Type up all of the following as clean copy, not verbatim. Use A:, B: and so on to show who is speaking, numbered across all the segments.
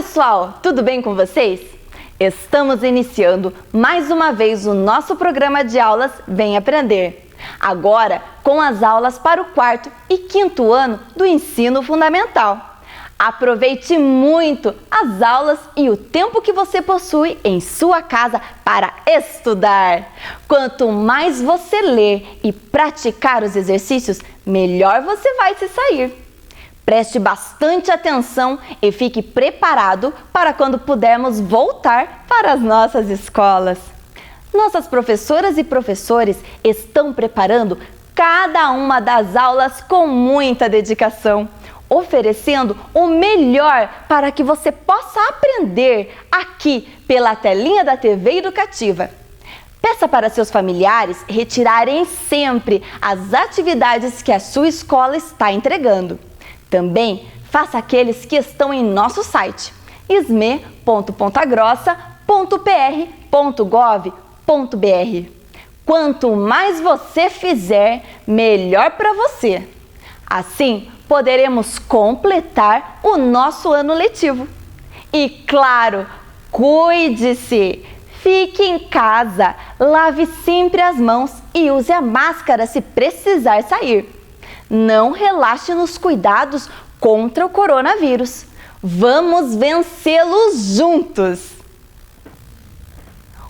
A: pessoal, tudo bem com vocês? Estamos iniciando mais uma vez o nosso programa de aulas Vem Aprender. Agora com as aulas para o 4º e 5º ano do ensino fundamental. Aproveite muito as aulas e o tempo que você possui em sua casa para estudar. Quanto mais você ler e praticar os exercícios, melhor você vai se sair. Preste bastante atenção e fique preparado para quando pudermos voltar para as nossas escolas. Nossas professoras e professores estão preparando cada uma das aulas com muita dedicação, oferecendo o melhor para que você possa aprender aqui pela telinha da TV Educativa. Peça para seus familiares retirarem sempre as atividades que a sua escola está entregando. Também faça aqueles que estão em nosso site sme.pontagrossa.pr.gov.br. Quanto mais você fizer, melhor para você. Assim, poderemos completar o nosso ano letivo. E claro, cuide-se! Fique em casa, lave sempre as mãos e use a máscara se precisar sair. Não relaxe nos cuidados contra o coronavírus. Vamos vencê-los juntos!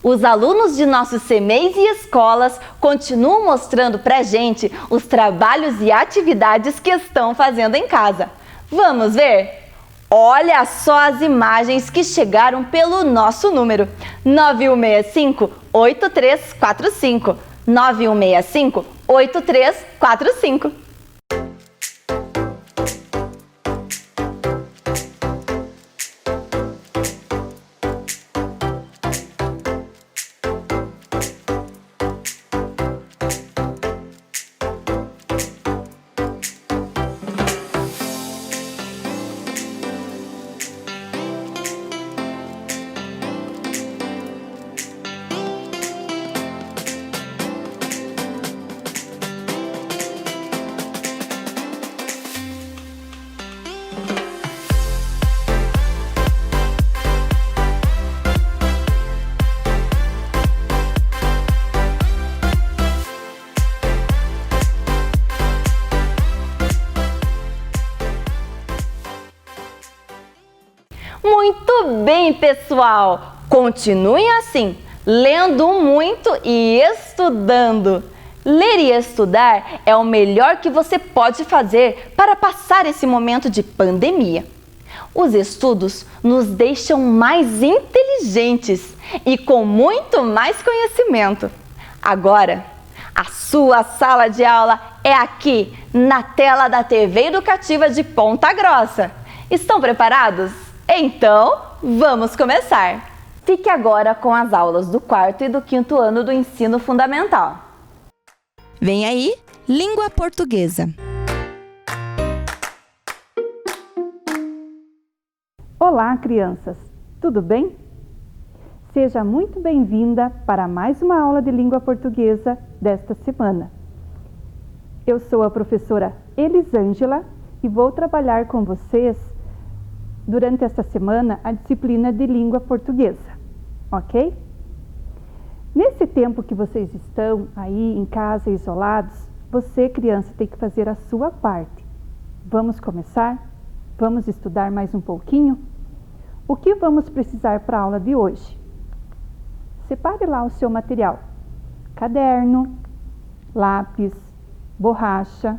A: Os alunos de nossos CMEs e escolas continuam mostrando pra gente os trabalhos e atividades que estão fazendo em casa. Vamos ver? Olha só as imagens que chegaram pelo nosso número 9165-8345. 9165-8345. Muito bem, pessoal! Continuem assim, lendo muito e estudando. Ler e estudar é o melhor que você pode fazer para passar esse momento de pandemia. Os estudos nos deixam mais inteligentes e com muito mais conhecimento. Agora, a sua sala de aula é aqui, na tela da TV Educativa de Ponta Grossa. Estão preparados? Então, vamos começar! Fique agora com as aulas do 4º e do 5º ano do ensino fundamental.
B: Vem aí, língua portuguesa.
C: Olá, crianças! Tudo bem? Seja muito bem-vinda para mais uma aula de língua portuguesa desta semana. Eu sou a professora Elisângela e vou trabalhar com vocês durante esta semana a disciplina de língua portuguesa, ok? Nesse tempo que vocês estão aí em casa isolados, você, criança, tem que fazer a sua parte. Vamos começar? Vamos estudar mais um pouquinho? O que vamos precisar para a aula de hoje? Separe lá o seu material: caderno, lápis, borracha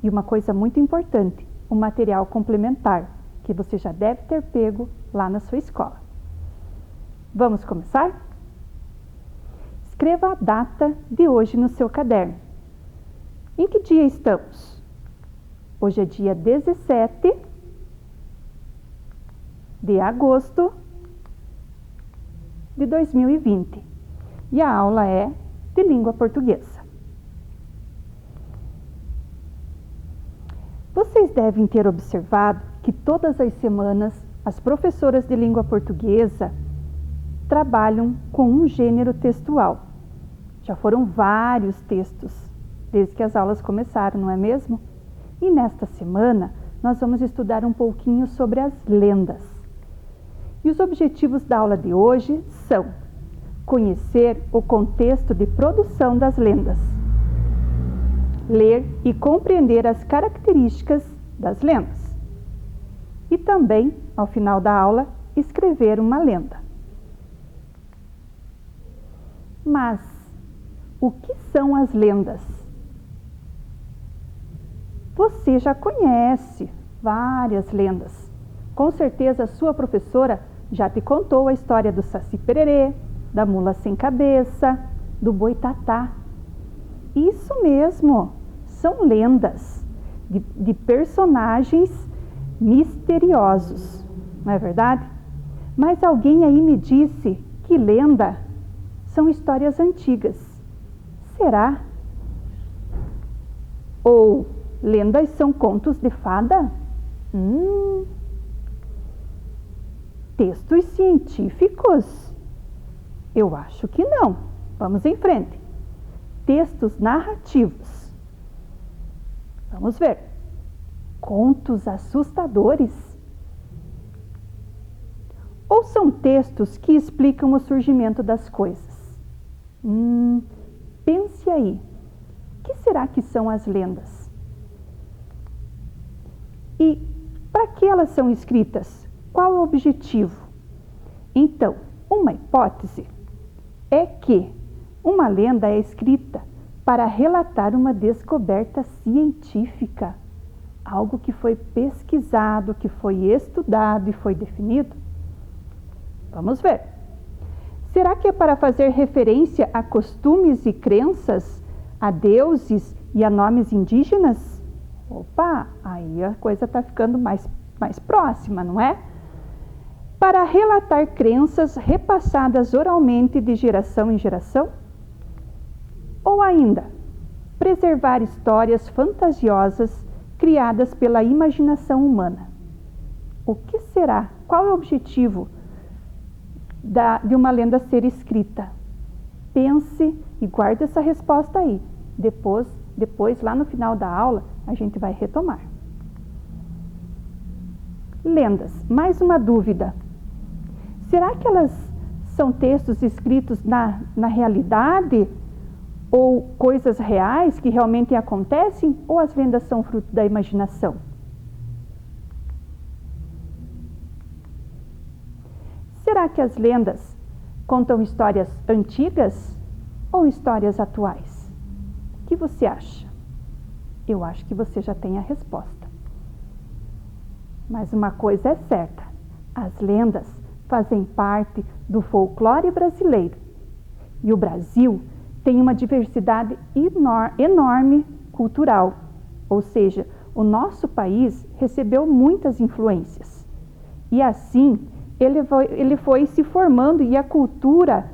C: e uma coisa muito importante, um material complementar, que você já deve ter pego lá na sua escola. Vamos começar? Escreva a data de hoje no seu caderno. Em que dia estamos? Hoje é dia 17 de agosto de 2020 e a aula é de língua portuguesa. Vocês devem ter observado que todas as semanas as professoras de língua portuguesa trabalham com um gênero textual. Já foram vários textos desde que as aulas começaram, não é mesmo? E nesta semana nós vamos estudar um pouquinho sobre as lendas. E os objetivos da aula de hoje são conhecer o contexto de produção das lendas, ler e compreender as características das lendas e também, ao final da aula, escrever uma lenda. Mas o que são as lendas? Você já conhece várias lendas. Com certeza a sua professora já te contou a história do Saci Pererê, da mula sem cabeça, do boitatá. Isso mesmo, são lendas de personagens misteriosos, não é verdade? Mas alguém aí me disse que lenda são histórias antigas. Será? Ou lendas são contos de fada? Textos científicos? Eu acho que não. Vamos em frente. Textos narrativos. Vamos ver. Contos assustadores? Ou são textos que explicam o surgimento das coisas? Pense aí. O que será que são as lendas? E para que elas são escritas? Qual o objetivo? Então, uma hipótese é que uma lenda é escrita para relatar uma descoberta científica, algo que foi pesquisado, que foi estudado e foi definido. Vamos ver. Será que é para fazer referência a costumes e crenças, a deuses e a nomes indígenas? Opa, aí a coisa está ficando mais próxima, não é? Para relatar crenças repassadas oralmente de geração em geração? Ou ainda, preservar histórias fantasiosas criadas pela imaginação humana? O que será? Qual é o objetivo de uma lenda ser escrita? Pense e guarde essa resposta aí. Depois, lá no final da aula, a gente vai retomar. Lendas. Mais uma dúvida. Será que elas são textos escritos na realidade? Ou coisas reais que realmente acontecem? Ou as lendas são fruto da imaginação? Será que as lendas contam histórias antigas ou histórias atuais? O que você acha? Eu acho que você já tem a resposta. Mas uma coisa é certa: as lendas fazem parte do folclore brasileiro. E o Brasil tem uma diversidade enorme cultural. Ou seja, o nosso país recebeu muitas influências. E assim, ele foi se formando, e a cultura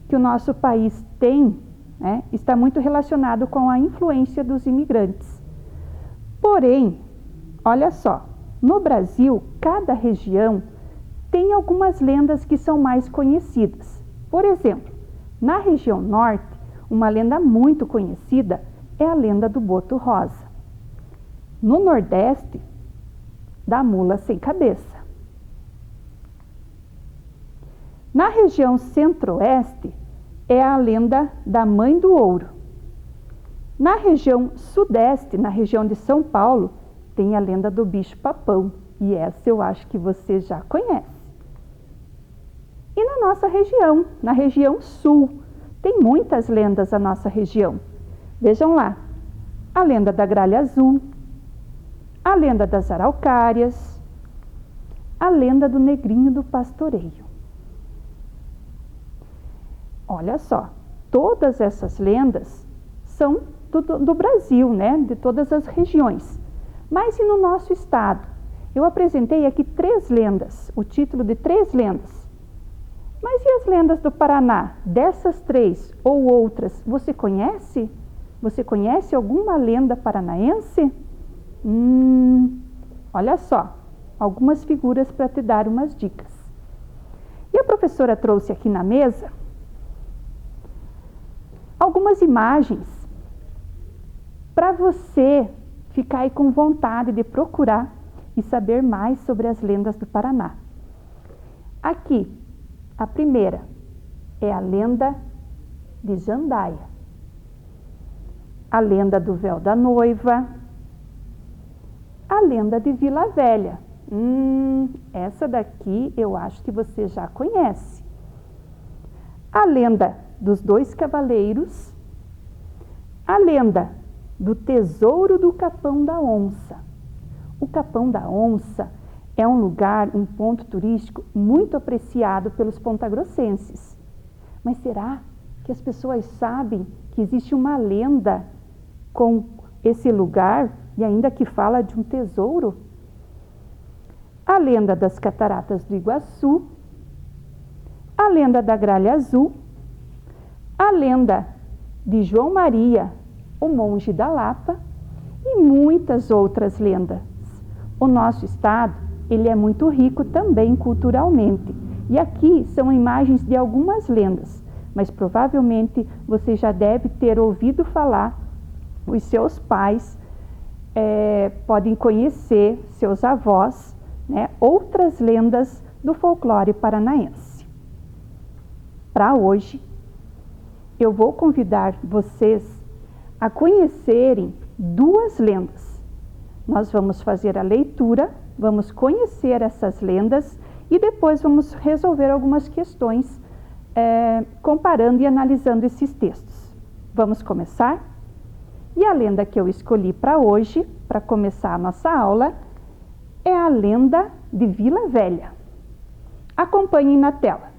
C: que o nosso país tem, né, está muito relacionado com a influência dos imigrantes. Porém, olha só, no Brasil, cada região tem algumas lendas que são mais conhecidas. Por exemplo, na região norte, uma lenda muito conhecida é a lenda do Boto Rosa. No nordeste, da mula sem cabeça. Na região centro-oeste, é a lenda da Mãe do Ouro. Na região sudeste, na região de São Paulo, tem a lenda do bicho-papão. E essa eu acho que você já conhece. E na nossa região, na região sul, tem muitas lendas na nossa região. Vejam lá, a lenda da gralha azul, a lenda das araucárias, a lenda do negrinho do pastoreio. Olha só, todas essas lendas são do Brasil, né? De todas as regiões. Mas e no nosso estado? Eu apresentei aqui 3 lendas, o título de 3 lendas. Mas e as lendas do Paraná? Dessas 3 ou outras, você conhece? Você conhece alguma lenda paranaense? Olha só, algumas figuras para te dar umas dicas. E a professora trouxe aqui na mesa algumas imagens para você ficar aí com vontade de procurar e saber mais sobre as lendas do Paraná. Aqui, a primeira é a lenda de Jandaia, a lenda do véu da noiva, a lenda de Vila Velha. Essa daqui eu acho que você já conhece. A lenda dos dois cavaleiros, a lenda do tesouro do Capão da Onça. O Capão da Onça é um lugar, um ponto turístico muito apreciado pelos pontagrossenses. Mas será que as pessoas sabem que existe uma lenda com esse lugar e ainda que fala de um tesouro? A lenda das Cataratas do Iguaçu, a lenda da Gralha Azul, a lenda de João Maria, o monge da Lapa e muitas outras lendas. O nosso estado, ele é muito rico também culturalmente. E aqui são imagens de algumas lendas, mas provavelmente você já deve ter ouvido falar, os seus pais podem conhecer, seus avós, né, outras lendas do folclore paranaense. Para hoje, eu vou convidar vocês a conhecerem duas lendas. Nós vamos fazer a leitura, vamos conhecer essas lendas e depois vamos resolver algumas questões comparando e analisando esses textos. Vamos começar? E a lenda que eu escolhi para hoje, para começar a nossa aula, é a lenda de Vila Velha. Acompanhem na tela.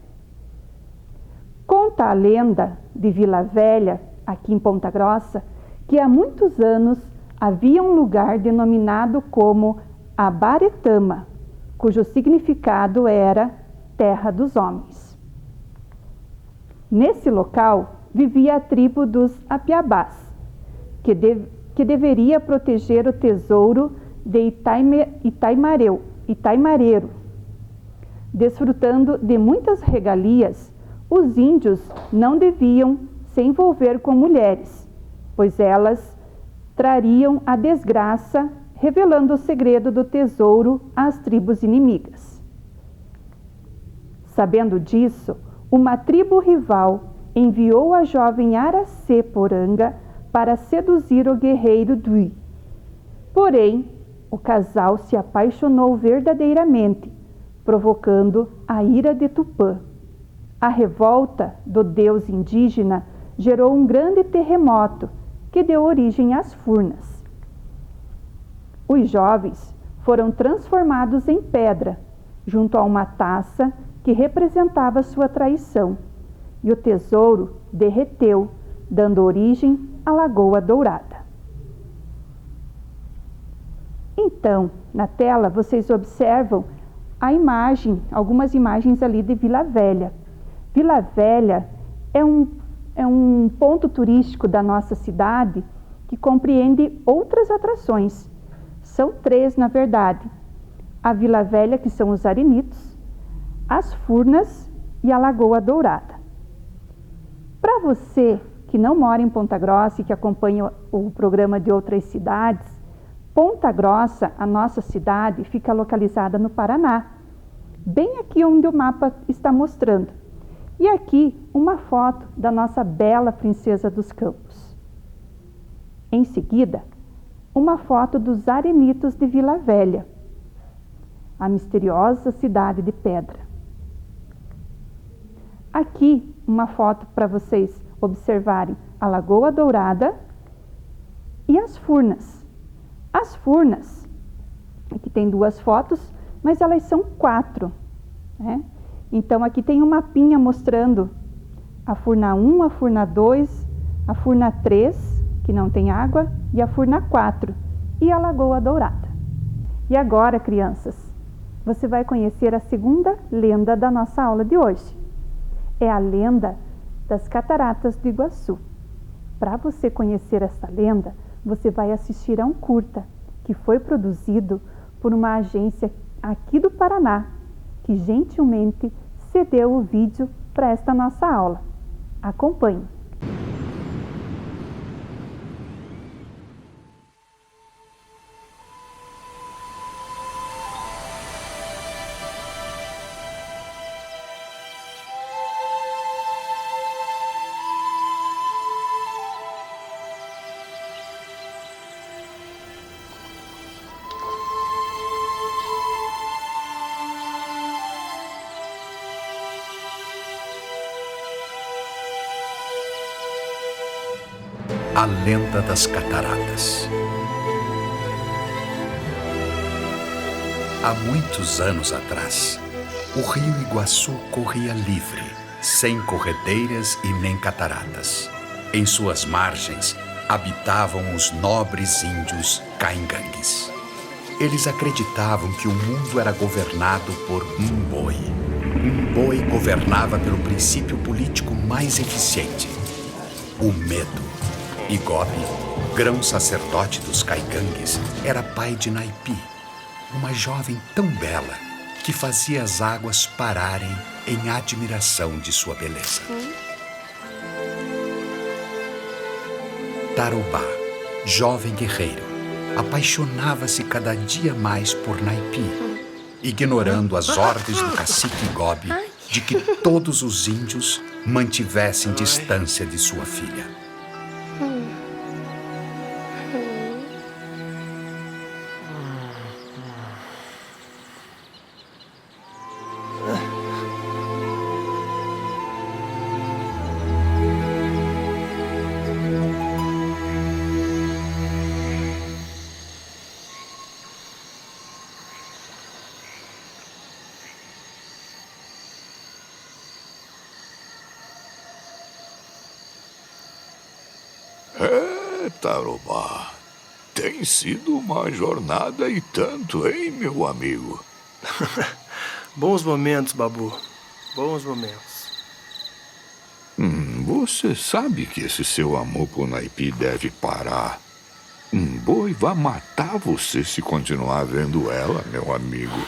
C: Conta a lenda de Vila Velha, aqui em Ponta Grossa, que há muitos anos havia um lugar denominado como Abaretama, cujo significado era Terra dos Homens. Nesse local vivia a tribo dos Apiabás, que deveria proteger o tesouro de Itaimareiro. Desfrutando de muitas regalias, os índios não deviam se envolver com mulheres, pois elas trariam a desgraça, revelando o segredo do tesouro às tribos inimigas. Sabendo disso, uma tribo rival enviou a jovem Araceporanga para seduzir o guerreiro Dui. Porém, o casal se apaixonou verdadeiramente, provocando a ira de Tupã. A revolta do deus indígena gerou um grande terremoto que deu origem às Furnas. Os jovens foram transformados em pedra, junto a uma taça que representava sua traição, e o tesouro derreteu, dando origem à Lagoa Dourada. Então, na tela, vocês observam a imagem, algumas imagens ali de Vila Velha. Vila Velha é um ponto turístico da nossa cidade que compreende outras atrações. São 3, na verdade. A Vila Velha, que são os arenitos, as Furnas e a Lagoa Dourada. Para você que não mora em Ponta Grossa e que acompanha o programa de outras cidades, Ponta Grossa, a nossa cidade, fica localizada no Paraná, bem aqui onde o mapa está mostrando. E aqui uma foto da nossa bela Princesa dos Campos. Em seguida, uma foto dos arenitos de Vila Velha, a misteriosa cidade de pedra. Aqui uma foto para vocês observarem a Lagoa Dourada e as Furnas. As Furnas, aqui tem 2 fotos, mas elas são 4, né? Então aqui tem um mapinha mostrando a Furna 1, a Furna 2, a Furna 3, que não tem água, e a Furna 4, e a Lagoa Dourada. E agora, crianças, você vai conhecer a segunda lenda da nossa aula de hoje. É a lenda das Cataratas do Iguaçu. Para você conhecer essa lenda, você vai assistir a um curta que foi produzido por uma agência aqui do Paraná, que gentilmente cedeu o vídeo para esta nossa aula. Acompanhe!
D: A Lenda das Cataratas. Há muitos anos atrás, o rio Iguaçu corria livre, sem corredeiras e nem cataratas. Em suas margens habitavam os nobres índios caingangues. Eles acreditavam que o mundo era governado por Mboi. Mboi governava pelo princípio político mais eficiente: o medo. Igobe, grão-sacerdote dos caingangues, era pai de Naipi, uma jovem tão bela que fazia as águas pararem em admiração de sua beleza. Tarobá, jovem guerreiro, apaixonava-se cada dia mais por Naipi, ignorando as ordens do cacique Igobe de que todos os índios mantivessem distância de sua filha.
E: Tarobá, tem sido uma jornada e tanto, hein, meu amigo?
F: Bons momentos, Babu. Bons momentos.
E: Você sabe que esse seu amor por Naipi deve parar. Boi vai matar você se continuar vendo ela, meu amigo.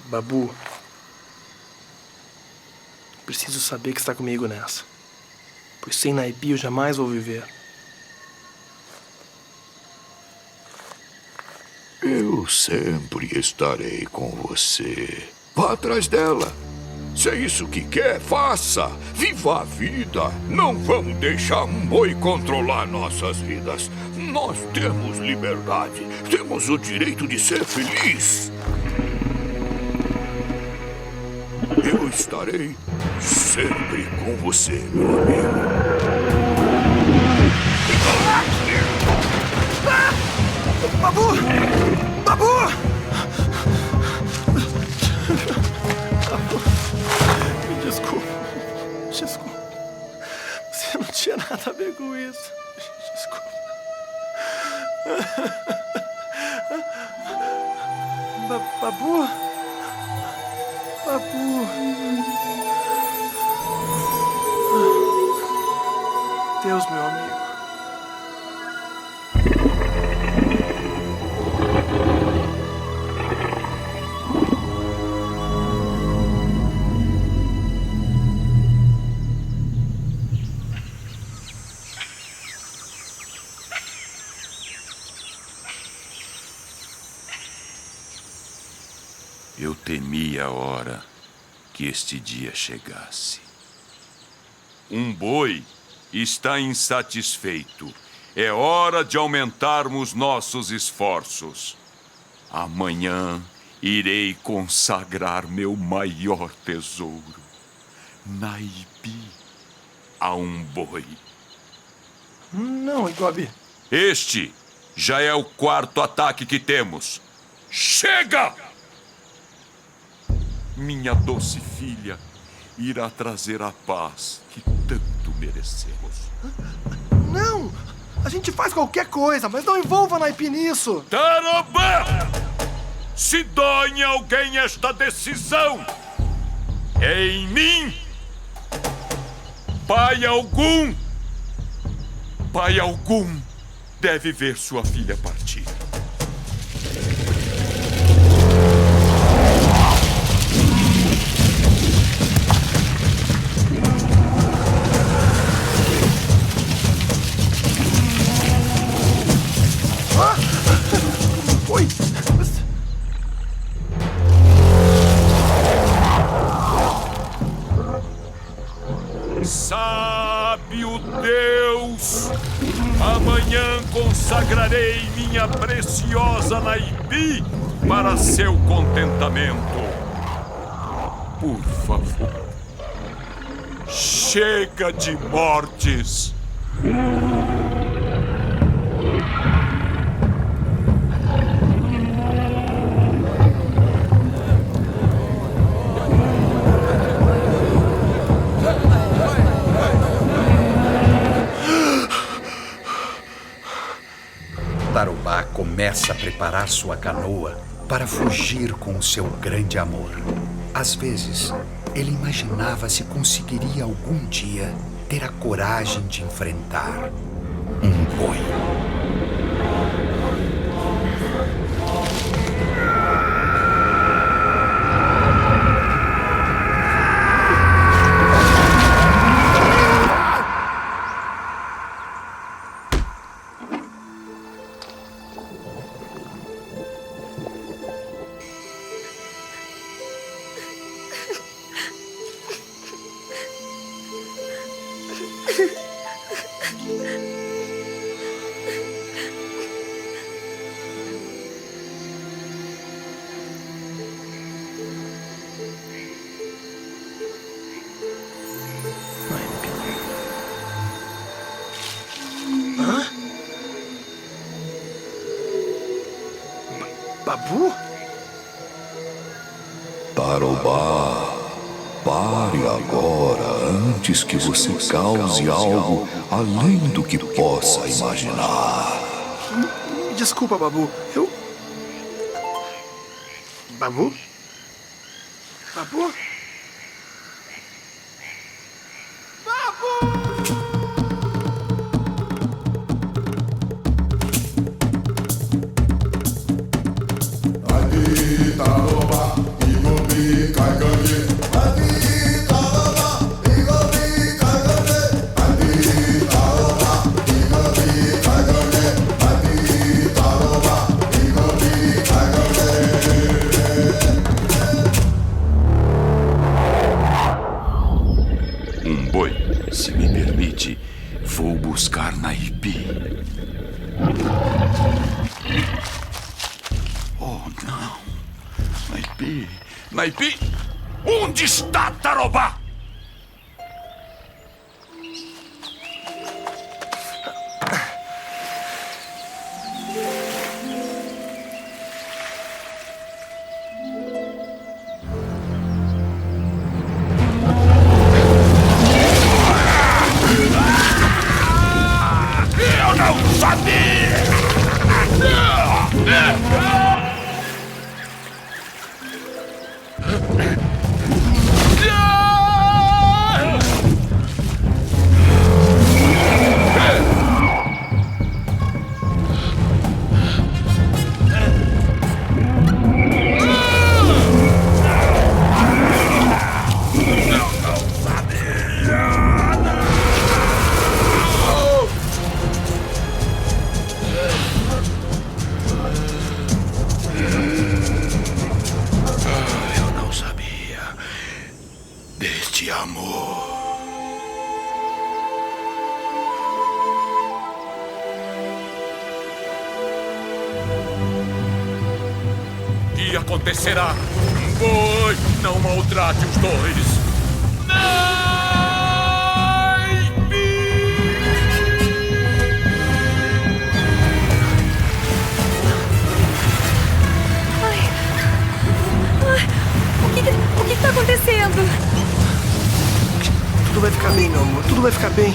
F: Babu, preciso saber que está comigo nessa. Pois sem Naipi eu jamais vou viver.
E: Eu sempre estarei com você. Vá atrás dela. Se é isso que quer, faça. Viva a vida. Não vamos deixar Mboi controlar nossas vidas. Nós temos liberdade. Temos o direito de ser feliz. Eu estarei sempre com você, meu amigo.
F: Babu! Babu! Me desculpa. Desculpa. Você não tinha nada a ver com isso. Desculpa. Babu? Babu. Deus, meu amigo.
G: Eu temia a hora que este dia chegasse. Um boi está insatisfeito. É hora de aumentarmos nossos esforços. Amanhã irei consagrar meu maior tesouro, Naipi, a um boi.
F: Não, Igobe.
G: Este já é o 4º ataque que temos. Chega! Minha doce filha irá trazer a paz que tanto merecemos.
F: Não! A gente faz qualquer coisa, mas não envolva Naipi nisso!
G: Tarobá! Se dói em alguém esta decisão, é em mim! Pai algum deve ver sua filha partir.
F: Oi!
G: Sabe o Deus, amanhã consagrarei minha preciosa Naipi para seu contentamento. Por favor, chega de mortes.
D: Tarobá começa a preparar sua canoa para fugir com o seu grande amor. Às vezes, ele imaginava se conseguiria algum dia ter a coragem de enfrentar um boi.
F: Babu?
E: Tarobá, pare agora antes que você cause algo além do que possa imaginar.
F: Desculpa, Babu. Babu? Babu?
G: Se me permite, vou buscar Naipi. Oh, não. Naipi. Naipi! Onde está Tarobá? E acontecerá. Boi, não maltrate os dois.
H: O que está acontecendo?
F: Tudo vai ficar bem, meu amor. Tudo vai ficar bem.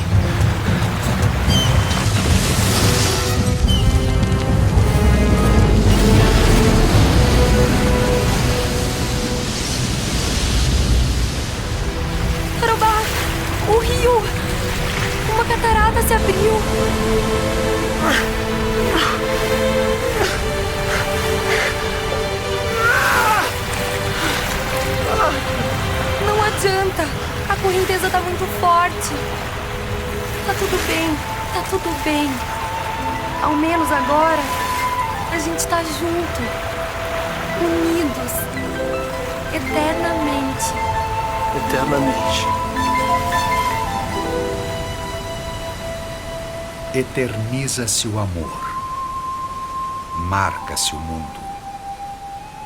H: Tarobá, o rio! Uma catarata se abriu. Não adianta. A correnteza tá muito forte. Tá tudo bem. Tá tudo bem. Ao menos agora, a gente tá junto. Unidos. Eternamente.
F: Eternamente.
D: Eterniza-se o amor. Marca-se o mundo.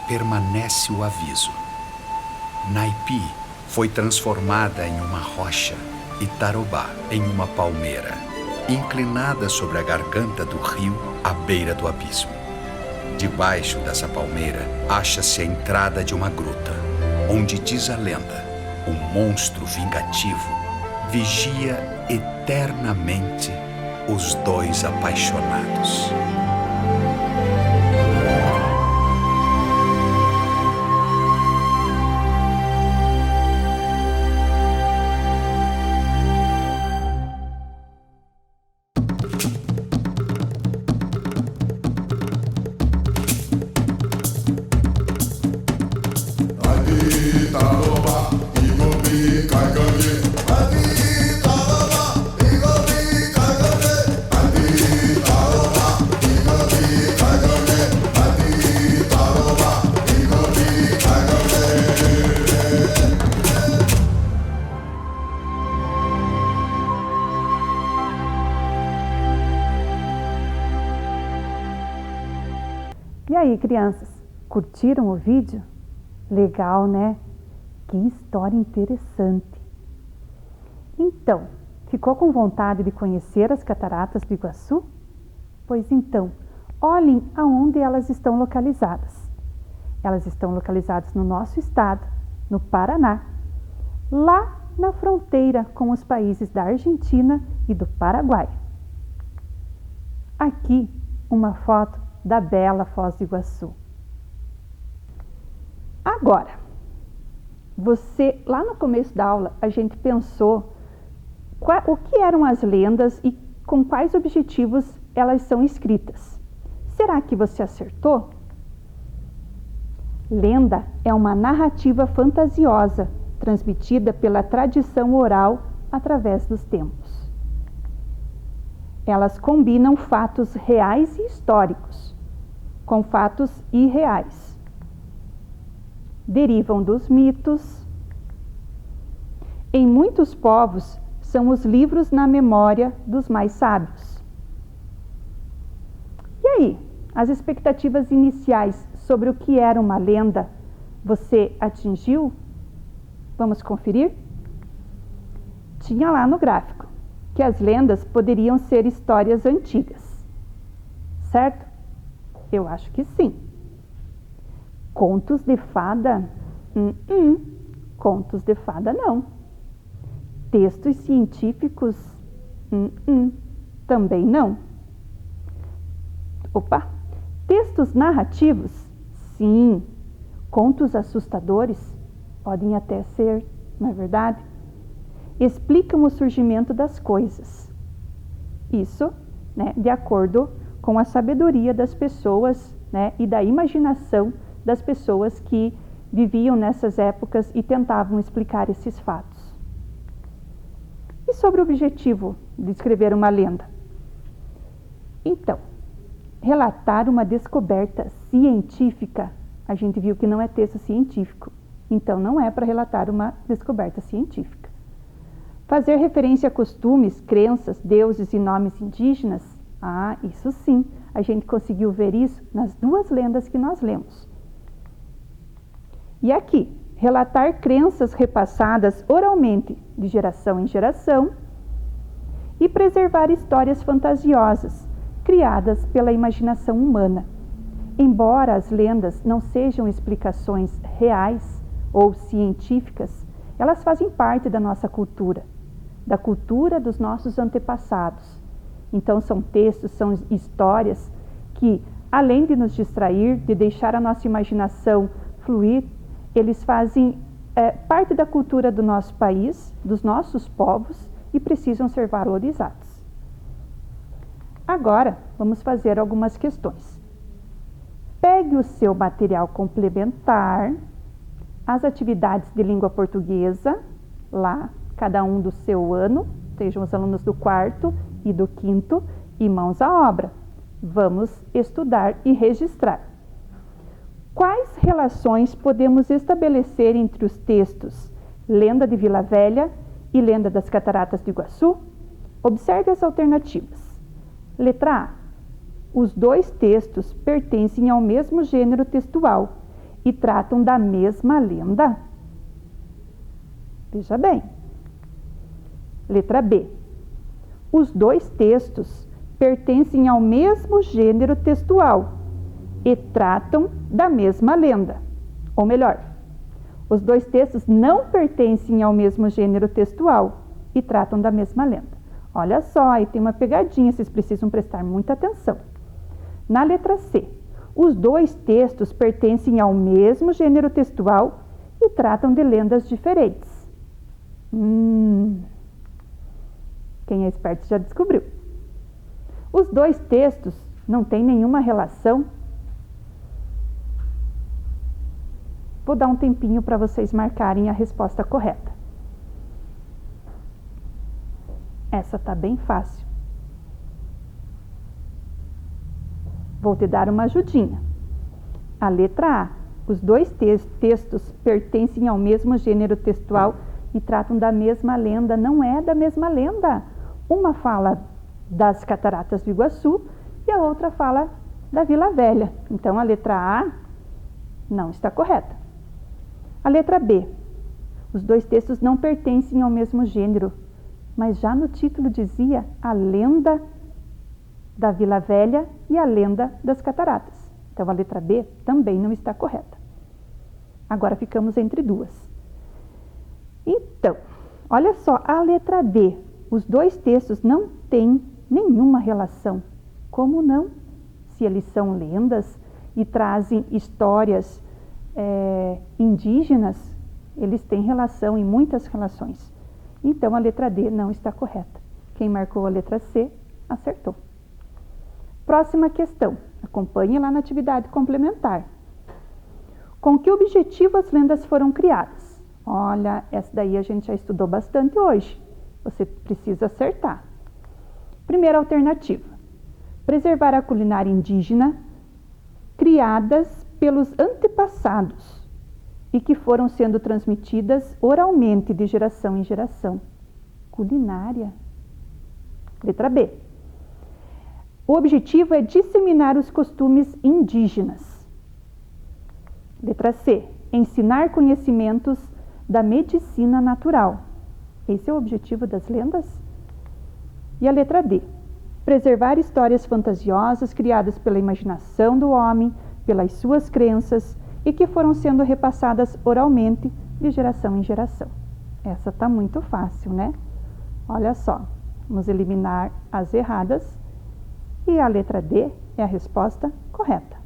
D: Permanece o aviso. Naipi foi transformada em uma rocha e Tarobá em uma palmeira. inclinada sobre a garganta do rio, à beira do abismo. Debaixo dessa palmeira, acha-se a entrada de uma gruta, onde, diz a lenda, o monstro vingativo vigia eternamente os dois apaixonados.
C: E aí, crianças, curtiram o vídeo? Legal, né? Que história interessante. Então, ficou com vontade de conhecer as cataratas do Iguaçu? Pois então, olhem aonde elas estão localizadas. Elas estão localizadas no nosso estado, no Paraná, lá na fronteira com os países da Argentina e do Paraguai. Aqui, uma foto da bela Foz do Iguaçu. Agora, lá no começo da aula, a gente pensou o que eram as lendas e com quais objetivos elas são escritas. Será que você acertou? Lenda é uma narrativa fantasiosa transmitida pela tradição oral através dos tempos. Elas combinam fatos reais e históricos com fatos irreais. Derivam dos mitos. Em muitos povos, são os livros na memória dos mais sábios. E aí, as expectativas iniciais sobre o que era uma lenda, você atingiu? Vamos conferir? Tinha lá no gráfico que as lendas poderiam ser histórias antigas, certo? Eu acho que sim. Contos de fada? Contos de fada não. Textos científicos? Também não. Opa! Textos narrativos? Sim. Contos assustadores? Podem até ser, não é verdade? Explicam o surgimento das coisas. Isso, né, de acordo com a sabedoria das pessoas, né, e da imaginação das pessoas que viviam nessas épocas e tentavam explicar esses fatos. E sobre o objetivo de escrever uma lenda? Então, relatar uma descoberta científica, a gente viu que não é texto científico, então não é para relatar uma descoberta científica. Fazer referência a costumes, crenças, deuses e nomes indígenas? Isso sim, a gente conseguiu ver isso nas duas lendas que nós lemos. E aqui, relatar crenças repassadas oralmente de geração em geração e preservar histórias fantasiosas criadas pela imaginação humana. Embora as lendas não sejam explicações reais ou científicas, elas fazem parte da nossa cultura, da cultura dos nossos antepassados. Então são textos, são histórias que, além de nos distrair, de deixar a nossa imaginação fluir, eles fazem parte da cultura do nosso país, dos nossos povos e precisam ser valorizados. Agora, vamos fazer algumas questões. Pegue o seu material complementar, as atividades de língua portuguesa, lá, cada um do seu ano, sejam os alunos do 4º e do 5º, e mãos à obra. Vamos estudar e registrar. Quais relações podemos estabelecer entre os textos Lenda de Vila Velha e Lenda das Cataratas do Iguaçu? Observe as alternativas. Letra A. Os dois textos pertencem ao mesmo gênero textual e tratam da mesma lenda? Veja bem. Letra B. Os dois textos pertencem ao mesmo gênero textual e tratam da mesma lenda. Ou melhor, os dois textos não pertencem ao mesmo gênero textual e tratam da mesma lenda. Olha só, aí tem uma pegadinha, vocês precisam prestar muita atenção. Na letra C, os dois textos pertencem ao mesmo gênero textual e tratam de lendas diferentes. Quem é esperto já descobriu. Os dois textos não têm nenhuma relação. Vou dar um tempinho para vocês marcarem a resposta correta. Essa está bem fácil. Vou te dar uma ajudinha. A letra A. Os dois textos pertencem ao mesmo gênero textual e tratam da mesma lenda. Não é da mesma lenda. Uma fala das Cataratas do Iguaçu e a outra fala da Vila Velha. Então, a letra A não está correta. A letra B. Os dois textos não pertencem ao mesmo gênero, mas já no título dizia a lenda da Vila Velha e a lenda das Cataratas. Então, a letra B também não está correta. Agora ficamos entre duas. Então, olha só, a letra D. Os dois textos não têm nenhuma relação. Como não? Se eles são lendas e trazem histórias indígenas, eles têm relação e muitas relações. Então, a letra D não está correta. Quem marcou a letra C, acertou. Próxima questão. Acompanhe lá na atividade complementar. Com que objetivo as lendas foram criadas? Olha, essa daí a gente já estudou bastante hoje. Você precisa acertar. Primeira alternativa. Preservar a culinária indígena criadas pelos antepassados e que foram sendo transmitidas oralmente de geração em geração. Culinária. Letra B. O objetivo é disseminar os costumes indígenas. Letra C. Ensinar conhecimentos da medicina natural. Esse é o objetivo das lendas? E a letra D. Preservar histórias fantasiosas criadas pela imaginação do homem, pelas suas crenças e que foram sendo repassadas oralmente de geração em geração. Essa está muito fácil, né? Olha só, vamos eliminar as erradas e a letra D é a resposta correta.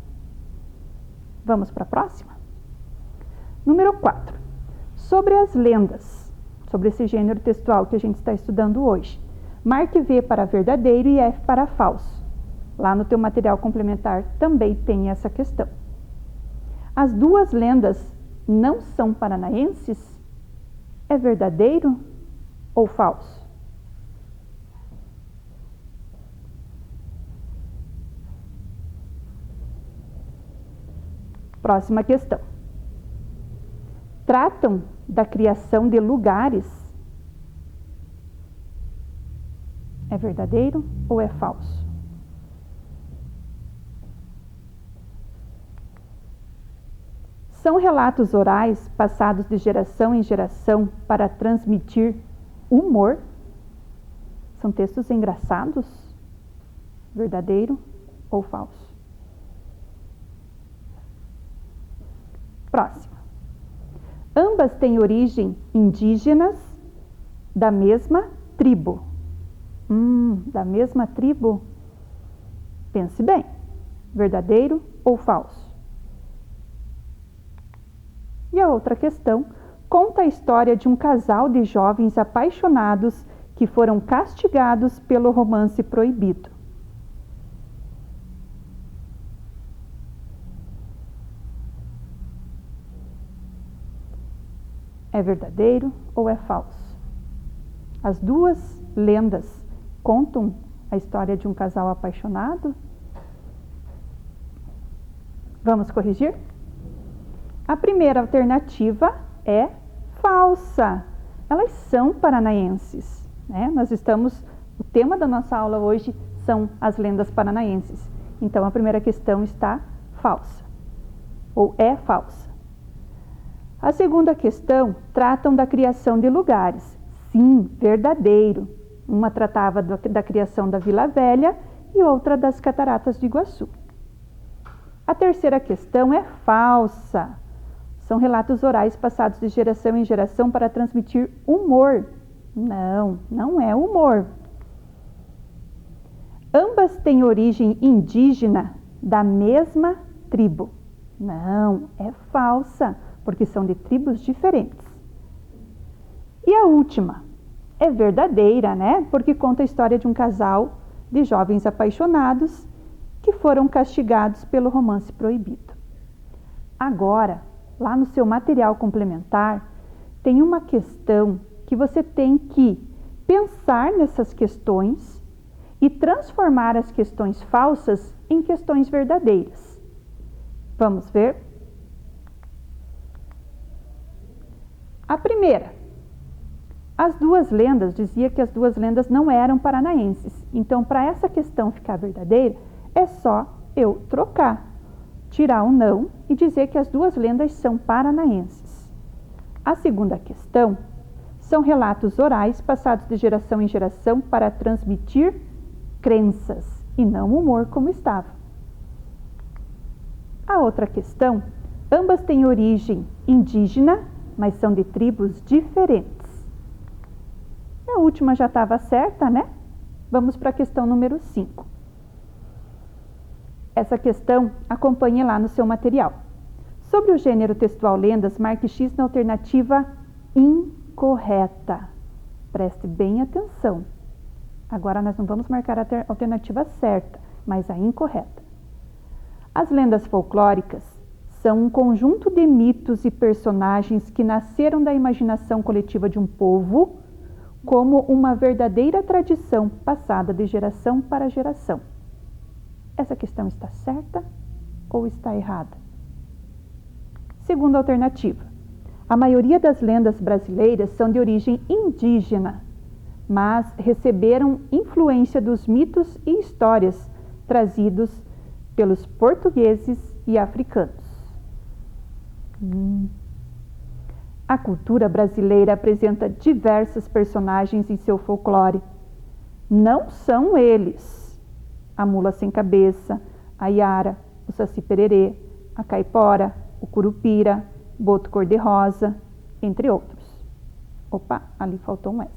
C: Vamos para a próxima? Número 4. Sobre as lendas, sobre esse gênero textual que a gente está estudando hoje. Marque V para verdadeiro e F para falso. Lá no teu material complementar também tem essa questão. As duas lendas não são paranaenses? É verdadeiro ou falso? Próxima questão. Tratam da criação de lugares. É verdadeiro ou é falso? São relatos orais passados de geração em geração para transmitir humor? São textos engraçados? Verdadeiro ou falso? Próxima. Ambas têm origem indígenas da mesma tribo. Da mesma tribo? Pense bem. Verdadeiro ou falso? E a outra questão conta a história de um casal de jovens apaixonados que foram castigados pelo romance proibido. É verdadeiro ou é falso? As duas lendas contam a história de um casal apaixonado? Vamos corrigir? A primeira alternativa é falsa. Elas são paranaenses, né? O tema da nossa aula hoje são as lendas paranaenses. Então, a primeira questão está falsa, ou é falsa. A segunda questão tratam da criação de lugares. Sim, verdadeiro. Uma tratava da criação da Vila Velha e outra das Cataratas de Iguaçu. A terceira questão é falsa. São relatos orais passados de geração em geração para transmitir humor. Não, não é humor. Ambas têm origem indígena da mesma tribo. Não, é falsa, porque são de tribos diferentes. E a última é verdadeira, né? Porque conta a história de um casal de jovens apaixonados que foram castigados pelo romance proibido. Agora, lá no seu material complementar, tem uma questão que você tem que pensar nessas questões e transformar as questões falsas em questões verdadeiras. Vamos ver? A primeira. As duas lendas, dizia que as duas lendas não eram paranaenses. Então, para essa questão ficar verdadeira, é só eu trocar, tirar o não e dizer que as duas lendas são paranaenses. A segunda questão são relatos orais passados de geração em geração para transmitir crenças e não humor como estava. A outra questão, ambas têm origem indígena, mas são de tribos diferentes. A última já estava certa, né? Vamos para a questão número 5. Essa questão acompanhe lá no seu material. Sobre o gênero textual lendas, marque X na alternativa incorreta. Preste bem atenção. Agora nós não vamos marcar a alternativa certa, mas a incorreta. As lendas folclóricas são um conjunto de mitos e personagens que nasceram da imaginação coletiva de um povo como uma verdadeira tradição passada de geração para geração. Essa questão está certa ou está errada? Segunda alternativa. A maioria das lendas brasileiras são de origem indígena, mas receberam influência dos mitos e histórias trazidos pelos portugueses e africanos. A cultura brasileira apresenta diversos personagens em seu folclore. Não são eles a mula sem cabeça, a iara, o saci-pererê, a caipora, o curupira, boto cor-de-rosa, entre outros. Opa, ali faltou um S.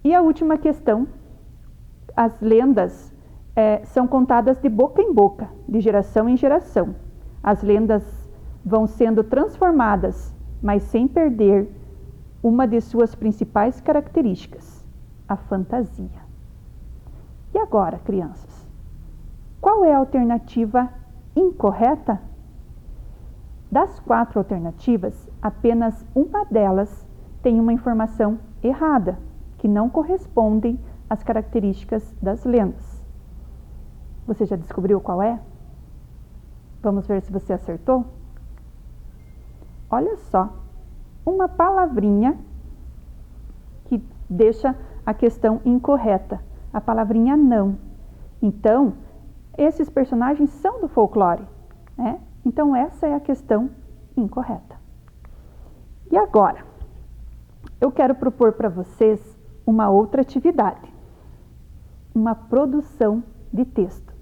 C: E a última questão, as lendas são contadas de boca em boca, de geração em geração. As lendas vão sendo transformadas, mas sem perder uma de suas principais características, a fantasia. E agora, crianças, qual é a alternativa incorreta? Das 4 alternativas, apenas uma delas tem uma informação errada, que não correspondem às características das lendas. Você já descobriu qual é? Vamos ver se você acertou? Olha só, uma palavrinha que deixa a questão incorreta, a palavrinha não. Então, esses personagens são do folclore, né? Então, essa é a questão incorreta. E agora, eu quero propor para vocês uma outra atividade, uma produção de texto.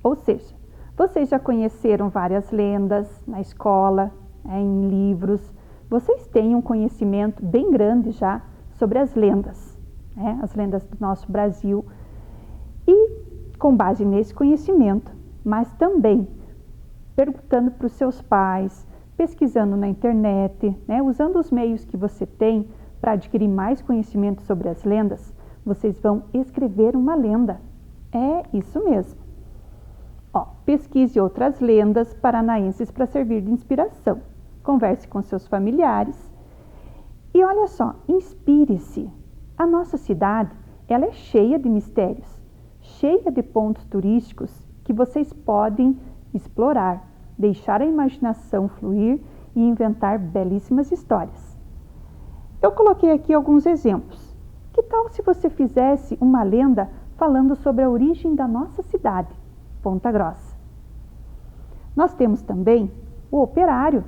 C: Ou seja, vocês já conheceram várias lendas na escola, em livros, vocês têm um conhecimento bem grande já sobre as lendas do nosso Brasil. E com base nesse conhecimento, mas também perguntando para os seus pais, pesquisando na internet, usando os meios que você tem para adquirir mais conhecimento sobre as lendas, vocês vão escrever uma lenda. É isso mesmo. Pesquise outras lendas paranaenses para servir de inspiração. Converse com seus familiares e olha só, inspire-se. A nossa cidade, ela é cheia de mistérios, cheia de pontos turísticos que vocês podem explorar, deixar a imaginação fluir e inventar belíssimas histórias. Eu coloquei aqui alguns exemplos. Que tal se você fizesse uma lenda falando sobre a origem da nossa cidade, Ponta Grossa? Nós temos também o operário,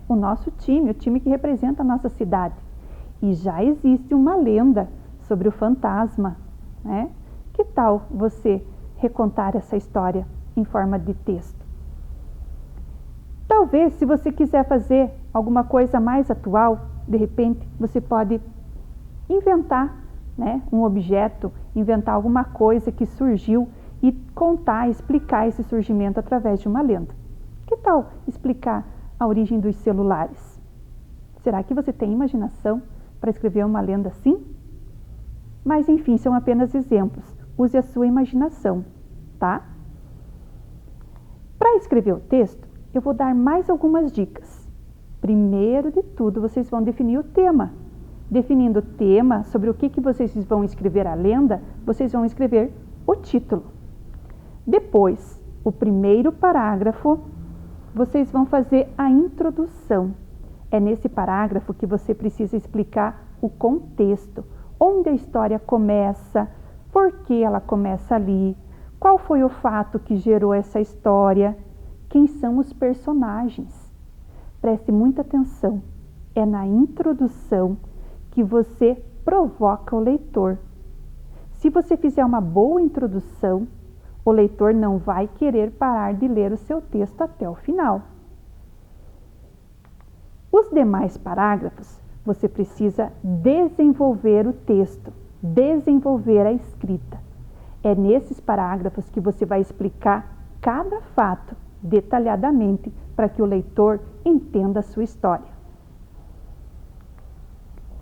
C: o nosso time, o time que representa a nossa cidade. e já existe uma lenda sobre o fantasma, né? Que tal você recontar essa história em forma de texto? Talvez, se você quiser fazer alguma coisa mais atual, de repente você pode inventar, né, um objeto, inventar alguma coisa que surgiu e contar, explicar esse surgimento através de uma lenda. Que tal explicar a origem dos celulares? Será que você tem imaginação para escrever uma lenda assim? Mas enfim, são apenas exemplos. Use a sua imaginação, tá? Para escrever o texto, eu vou dar mais algumas dicas. Primeiro de tudo, vocês vão definir o tema. Definindo o tema, sobre o que vocês vão escrever a lenda, vocês vão escrever o título. Depois, o primeiro parágrafo, vocês vão fazer a introdução. É nesse parágrafo que você precisa explicar o contexto, onde a história começa, por que ela começa ali, qual foi o fato que gerou essa história, quem são os personagens. Preste muita atenção, é na introdução que você provoca o leitor. Se você fizer uma boa introdução, o leitor não vai querer parar de ler o seu texto até o final. Os demais parágrafos, você precisa desenvolver o texto, desenvolver a escrita. É nesses parágrafos que você vai explicar cada fato detalhadamente para que o leitor entenda a sua história.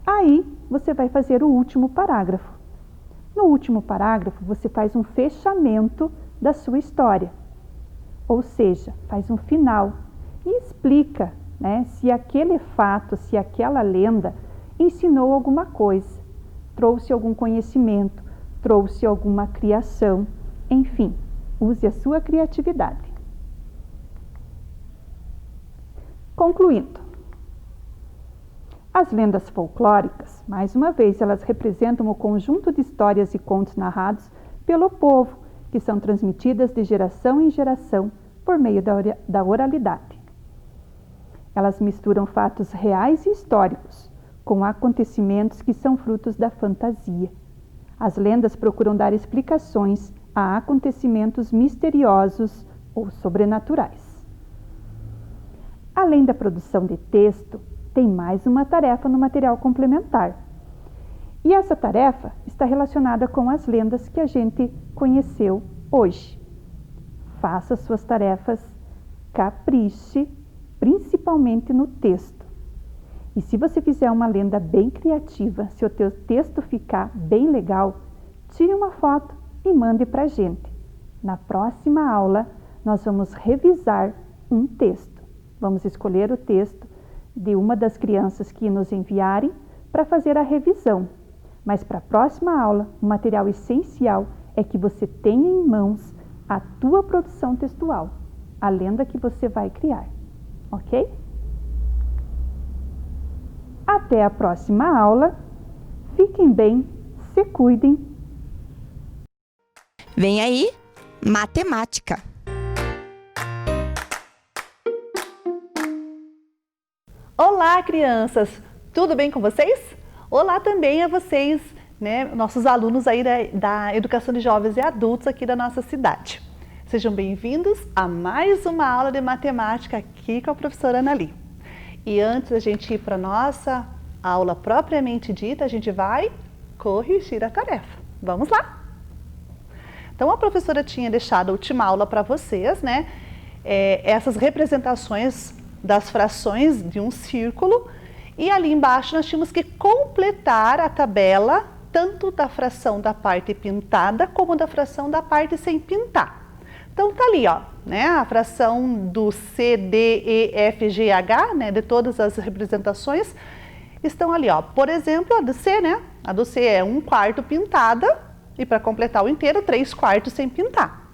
C: Aí, você vai fazer o último parágrafo. No último parágrafo, você faz um fechamento da sua história. Ou seja, faz um final e explica, né, se aquele fato, se aquela lenda ensinou alguma coisa, trouxe algum conhecimento, trouxe alguma criação, enfim, use a sua criatividade. Concluindo, as lendas folclóricas, mais uma vez, elas representam o conjunto de histórias e contos narrados pelo povo, que são transmitidas de geração em geração por meio da oralidade. Elas misturam fatos reais e históricos com acontecimentos que são frutos da fantasia. As lendas procuram dar explicações a acontecimentos misteriosos ou sobrenaturais. Além da produção de texto, tem mais uma tarefa no material complementar. E essa tarefa está relacionada com as lendas que a gente conheceu hoje. Faça suas tarefas, capriche, principalmente no texto. E se você fizer uma lenda bem criativa, se o teu texto ficar bem legal, tire uma foto e mande para a gente. Na próxima aula, nós vamos revisar um texto. Vamos escolher o texto de uma das crianças que nos enviarem para fazer a revisão. Mas para a próxima aula, o material essencial é que você tenha em mãos a tua produção textual, a lenda que você vai criar, ok? Até a próxima aula. Fiquem bem, se cuidem.
B: Vem aí, matemática.
I: Olá, crianças! Tudo bem com vocês? Olá também a vocês, né, nossos alunos aí da Educação de Jovens e Adultos aqui da nossa cidade. Sejam bem-vindos a mais uma aula de matemática aqui com a professora Anali. E antes da gente ir para a nossa aula propriamente dita, a gente vai corrigir a tarefa. Vamos lá? Então, a professora tinha deixado a última aula para vocês, né? Essas representações das frações de um círculo, e ali embaixo nós tínhamos que completar a tabela tanto da fração da parte pintada como da fração da parte sem pintar. Então tá ali, ó, né, a fração do C, D, E, F, G, H, né, de todas as representações estão ali, ó. Por exemplo, a do C, né? A do C é 1/4 pintada e para completar o inteiro 3/4 sem pintar.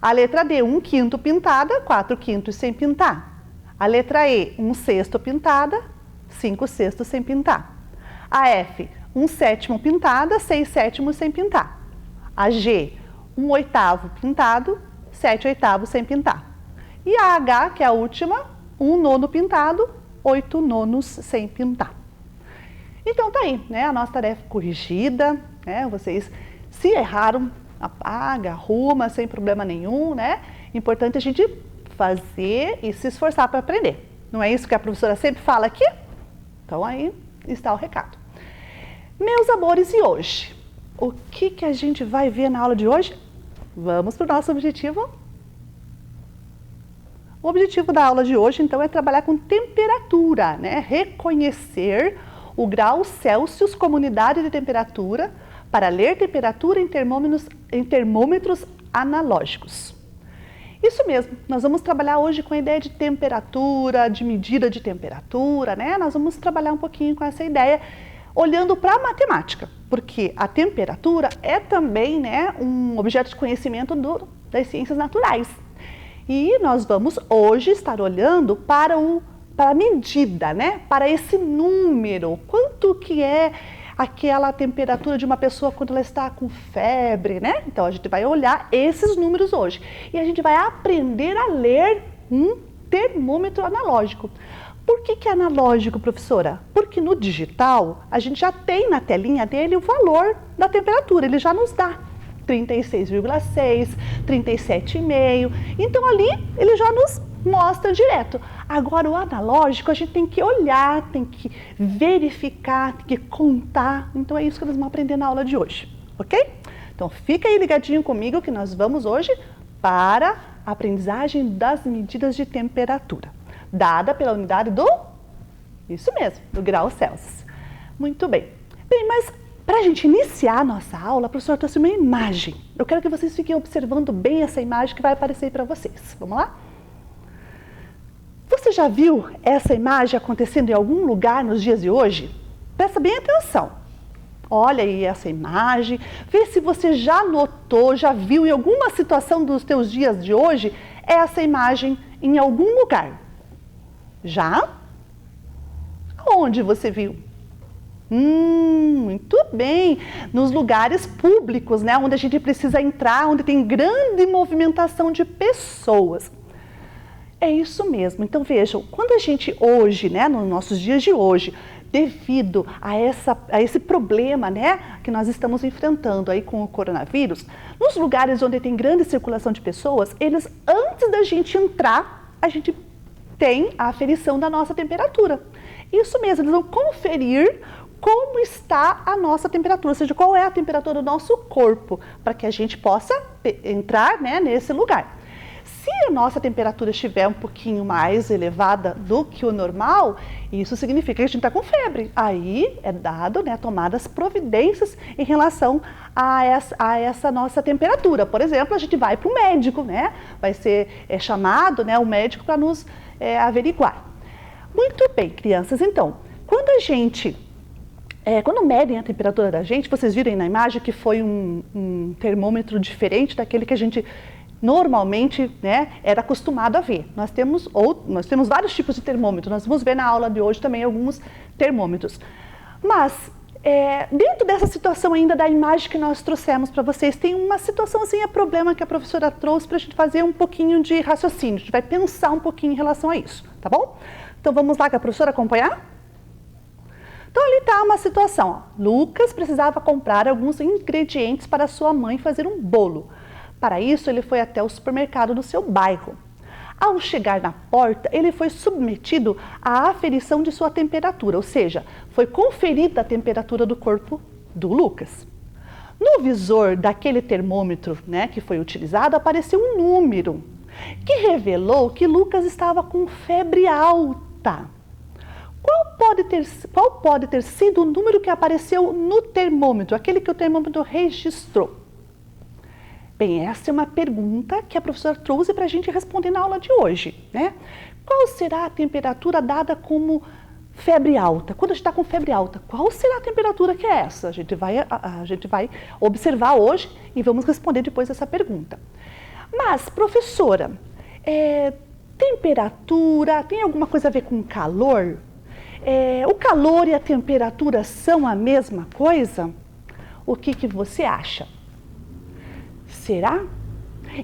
I: A letra D, 1/5 pintada, 4/5 sem pintar. A letra E, 1/6 pintada, 5/6 sem pintar. A F, 1/7 pintada, 6/7 sem pintar. A G, 1/8 pintado, 7/8 sem pintar. E a H, que é a última, 1/9 pintado, 8/9 sem pintar. Então tá aí, né? A nossa tarefa corrigida, né? Vocês se erraram, apaga, arruma, sem problema nenhum, né? Importante a gente fazer e se esforçar para aprender. Não é isso que a professora sempre fala aqui? Então aí está o recado. Meus amores, e hoje? O que a gente vai ver na aula de hoje? Vamos para o nosso objetivo? O objetivo da aula de hoje, então, é trabalhar com temperatura, né? Reconhecer o grau Celsius como unidade de temperatura para ler temperatura em termômetros analógicos. Isso mesmo, nós vamos trabalhar hoje com a ideia de temperatura, de medida de temperatura, né? Nós vamos trabalhar um pouquinho com essa ideia, olhando para a matemática, porque a temperatura é também, né, um objeto de conhecimento das ciências naturais. E nós vamos hoje estar olhando para a medida, né, para esse número, quanto que é aquela temperatura de uma pessoa quando ela está com febre, né? Então a gente vai olhar esses números hoje e a gente vai aprender a ler um termômetro analógico. Por que é analógico, professora? Porque no digital a gente já tem na telinha dele o valor da temperatura, ele já nos dá 36,6, 37,5, então ali ele já nos mostra direto. Agora o analógico a gente tem que olhar, tem que verificar, tem que contar, então é isso que nós vamos aprender na aula de hoje, ok? Então fica aí ligadinho comigo que nós vamos hoje para a aprendizagem das medidas de temperatura, dada pela unidade isso mesmo, do grau Celsius. Muito bem. Bem, mas para a gente iniciar a nossa aula, a professora trouxe uma imagem. Eu quero que vocês fiquem observando bem essa imagem que vai aparecer para vocês. Vamos lá? Você já viu essa imagem acontecendo em algum lugar nos dias de hoje? Presta bem atenção. Olha aí essa imagem, vê se você já notou, já viu em alguma situação dos teus dias de hoje essa imagem em algum lugar. Já? Onde você viu? Muito bem, nos lugares públicos, né, onde a gente precisa entrar, onde tem grande movimentação de pessoas. É isso mesmo. Então vejam, quando a gente hoje, né, nos nossos dias de hoje, devido a esse problema, né, que nós estamos enfrentando aí com o coronavírus, nos lugares onde tem grande circulação de pessoas, eles, antes da gente entrar, a gente tem a aferição da nossa temperatura. Isso mesmo, eles vão conferir como está a nossa temperatura, ou seja, qual é a temperatura do nosso corpo, para que a gente possa entrar, né, nesse lugar. Se a nossa temperatura estiver um pouquinho mais elevada do que o normal, isso significa que a gente está com febre. Aí é dado, né, tomadas providências em relação a essa nossa temperatura. Por exemplo, a gente vai para o médico, né? Vai ser chamado, né, o médico para nos averiguar. Muito bem, crianças. Então, quando medem a temperatura da gente, vocês viram aí na imagem que foi um termômetro diferente daquele que a gente normalmente, né, era acostumado a ver. Nós temos vários tipos de termômetro, nós vamos ver na aula de hoje também alguns termômetros. Mas, dentro dessa situação ainda da imagem que nós trouxemos para vocês, tem uma situaçãozinha, problema que a professora trouxe para a gente fazer um pouquinho de raciocínio, a gente vai pensar um pouquinho em relação a isso, tá bom? Então vamos lá com a professora acompanhar? Então ali está uma situação, ó. Lucas precisava comprar alguns ingredientes para sua mãe fazer um bolo. Para isso, ele foi até o supermercado do seu bairro. Ao chegar na porta, ele foi submetido à aferição de sua temperatura, ou seja, foi conferida a temperatura do corpo do Lucas. No visor daquele termômetro, né, que foi utilizado, apareceu um número que revelou que Lucas estava com febre alta. Qual pode ter sido o número que apareceu no termômetro, aquele que o termômetro registrou? Bem, essa é uma pergunta que a professora trouxe para a gente responder na aula de hoje, né? Qual será a temperatura dada como febre alta? Quando a gente está com febre alta, qual será a temperatura que é essa? A gente vai observar hoje e vamos responder depois essa pergunta. Mas, professora, temperatura tem alguma coisa a ver com calor? O calor e a temperatura são a mesma coisa? O que você acha? Será?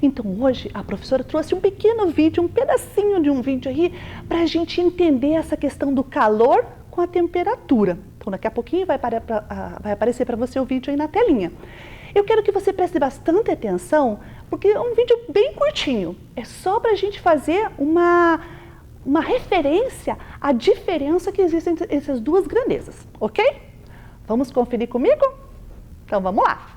I: Então hoje a professora trouxe um pequeno vídeo, um pedacinho de um vídeo aí para a gente entender essa questão do calor com a temperatura. Então, daqui a pouquinho vai aparecer para você o vídeo aí na telinha. Eu quero que você preste bastante atenção, porque é um vídeo bem curtinho. É só para a gente fazer uma referência à diferença que existe entre essas duas grandezas, ok? Vamos conferir comigo? Então, vamos lá.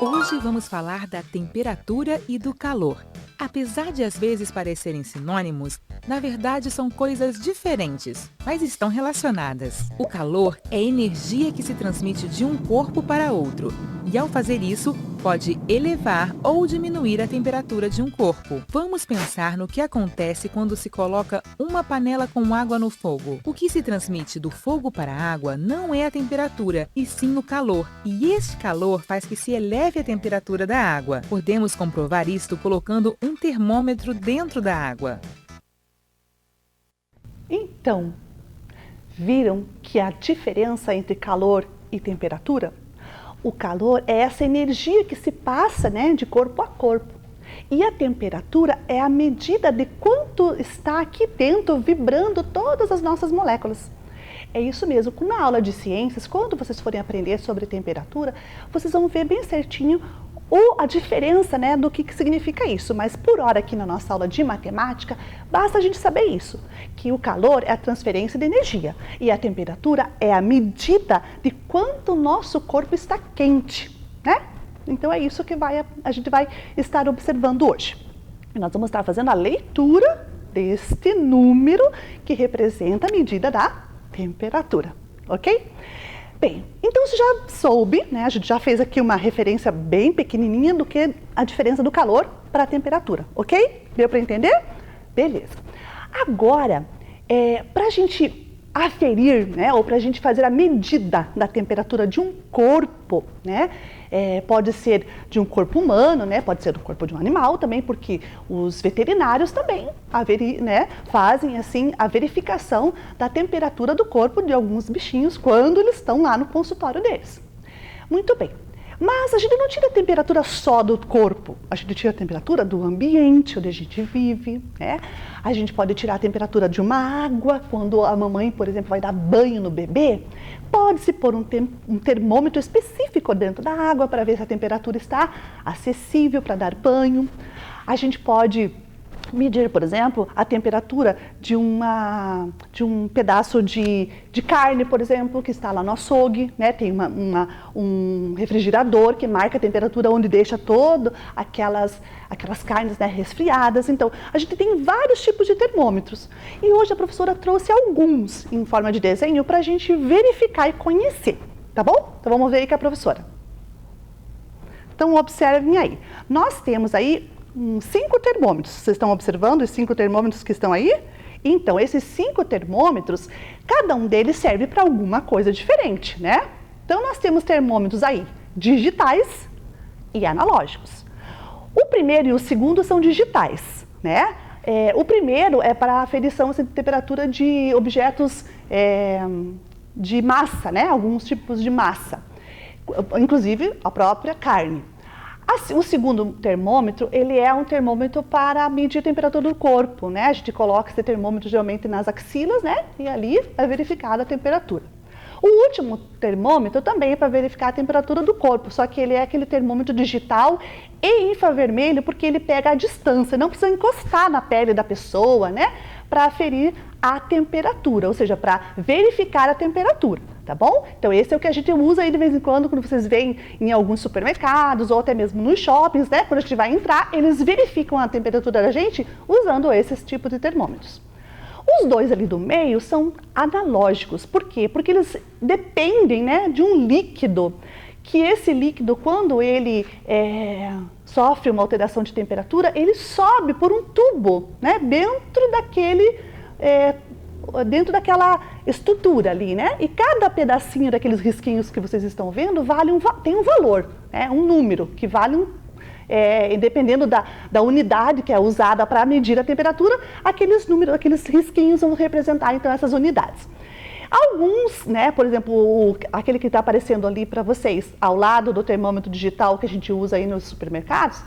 J: Hoje vamos falar da temperatura e do calor. Apesar de às vezes parecerem sinônimos, na verdade são coisas diferentes, mas estão relacionadas. O calor é energia que se transmite de um corpo para outro, e ao fazer isso, pode elevar ou diminuir a temperatura de um corpo. Vamos pensar no que acontece quando se coloca uma panela com água no fogo. O que se transmite do fogo para a água não é a temperatura, e sim o calor. E este calor faz que se eleve a temperatura da água. Podemos comprovar isto colocando um termômetro dentro da água.
I: Então, viram que a diferença entre calor e temperatura? O calor é essa energia que se passa, né, de corpo a corpo. E a temperatura é a medida de quanto está aqui dentro, vibrando todas as nossas moléculas. É isso mesmo, na aula de ciências, quando vocês forem aprender sobre temperatura, vocês vão ver bem certinho a diferença, né, do que significa isso. Mas por hora aqui na nossa aula de matemática, basta a gente saber isso, que o calor é a transferência de energia e a temperatura é a medida de quanto o nosso corpo está quente, né? Então é isso que a gente vai estar observando hoje. E nós vamos estar fazendo a leitura deste número que representa a medida da temperatura, ok? Bem, então você já soube, né? A gente já fez aqui uma referência bem pequenininha do que a diferença do calor para a temperatura, ok? Deu para entender? Beleza. Agora, para a gente aferir, né, ou para a gente fazer a medida da temperatura de um corpo, né? Pode ser de um corpo humano, né? Pode ser do corpo de um animal também, porque os veterinários também fazem assim a verificação da temperatura do corpo de alguns bichinhos quando eles estão lá no consultório deles. Muito bem. Mas a gente não tira a temperatura só do corpo, a gente tira a temperatura do ambiente onde a gente vive, né? A gente pode tirar a temperatura de uma água, quando a mamãe, por exemplo, vai dar banho no bebê, pode-se pôr um termômetro específico dentro da água para ver se a temperatura está acessível para dar banho. A gente pode medir, por exemplo, a temperatura de um pedaço de carne, por exemplo, que está lá no açougue, né? Tem um refrigerador que marca a temperatura onde deixa todas aquelas carnes, né, resfriadas. Então, a gente tem vários tipos de termômetros. E hoje a professora trouxe alguns em forma de desenho para a gente verificar e conhecer, tá bom? Então, vamos ver aí com a professora. Então, observem aí. Nós temos aí 5 termômetros. Vocês estão observando os 5 termômetros que estão aí? Então, esses 5 termômetros, cada um deles serve para alguma coisa diferente, né? Então, nós temos termômetros aí digitais e analógicos. O primeiro e o segundo são digitais, né? O primeiro é para a aferição de temperatura de objetos de massa, né? Alguns tipos de massa, inclusive a própria carne. O segundo termômetro, ele é um termômetro para medir a temperatura do corpo, né? A gente coloca esse termômetro geralmente nas axilas, né? E ali é verificada a temperatura. O último termômetro também é para verificar a temperatura do corpo, só que ele é aquele termômetro digital e infravermelho, porque ele pega a distância, não precisa encostar na pele da pessoa, né? Para aferir a temperatura, ou seja, para verificar a temperatura, tá bom? Então esse é o que a gente usa aí de vez em quando vocês veem em alguns supermercados ou até mesmo nos shoppings, né? Quando a gente vai entrar, eles verificam a temperatura da gente usando esses tipos de termômetros. Os dois ali do meio são analógicos. Por quê? Porque eles dependem, né, de um líquido, que esse líquido, quando ele sofre uma alteração de temperatura, ele sobe por um tubo, né, dentro daquela estrutura ali, né? E cada pedacinho daqueles risquinhos que vocês estão vendo tem um valor, né, um número que vale dependendo da unidade que é usada para medir a temperatura, aqueles risquinhos vão representar então essas unidades. Alguns, né, por exemplo, aquele que está aparecendo ali para vocês, ao lado do termômetro digital que a gente usa aí nos supermercados,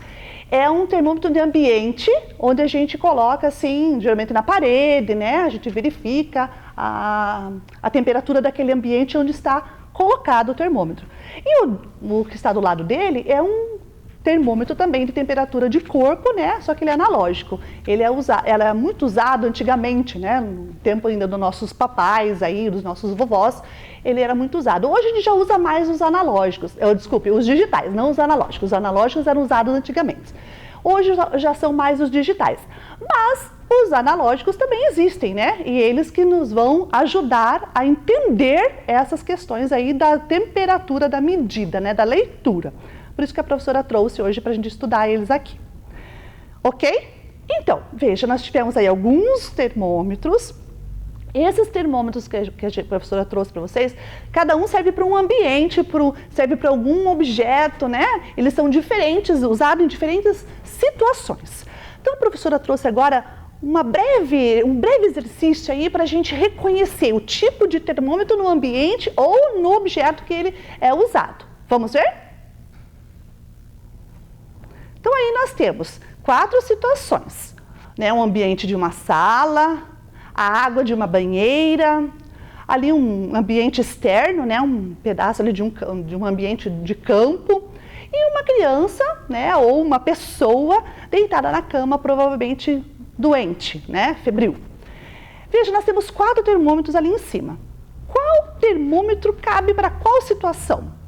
I: é um termômetro de ambiente, onde a gente coloca assim, geralmente na parede, né, a gente verifica a temperatura daquele ambiente onde está colocado o termômetro. E o que está do lado dele é um termômetro também de temperatura de corpo, né? Só que ele é analógico. Ele é muito usado antigamente, né? No tempo ainda dos nossos papais aí, dos nossos vovós, ele era muito usado. Hoje a gente já usa mais os analógicos, desculpe, os digitais, não os analógicos. Os analógicos eram usados antigamente. Hoje já são mais os digitais. Mas os analógicos também existem, né? E eles que nos vão ajudar a entender essas questões aí da temperatura, da medida, né? Da leitura. Por isso que a professora trouxe hoje para a gente estudar eles aqui. Ok? Então, veja, nós tivemos aí alguns termômetros. Esses termômetros que a professora trouxe para vocês, cada um serve para um ambiente, serve para algum objeto, né? Eles são diferentes, usados em diferentes situações. Então, a professora trouxe agora um breve exercício aí para a gente reconhecer o tipo de termômetro no ambiente ou no objeto que ele é usado. Vamos ver? Então, aí nós temos 4 situações, né? Um ambiente de uma sala, a água de uma banheira, ali um ambiente externo, né? Um pedaço ali de um ambiente de campo, e uma criança, né? Ou uma pessoa deitada na cama, provavelmente doente, né? Febril. Veja, nós temos 4 termômetros ali em cima. Qual termômetro cabe para qual situação?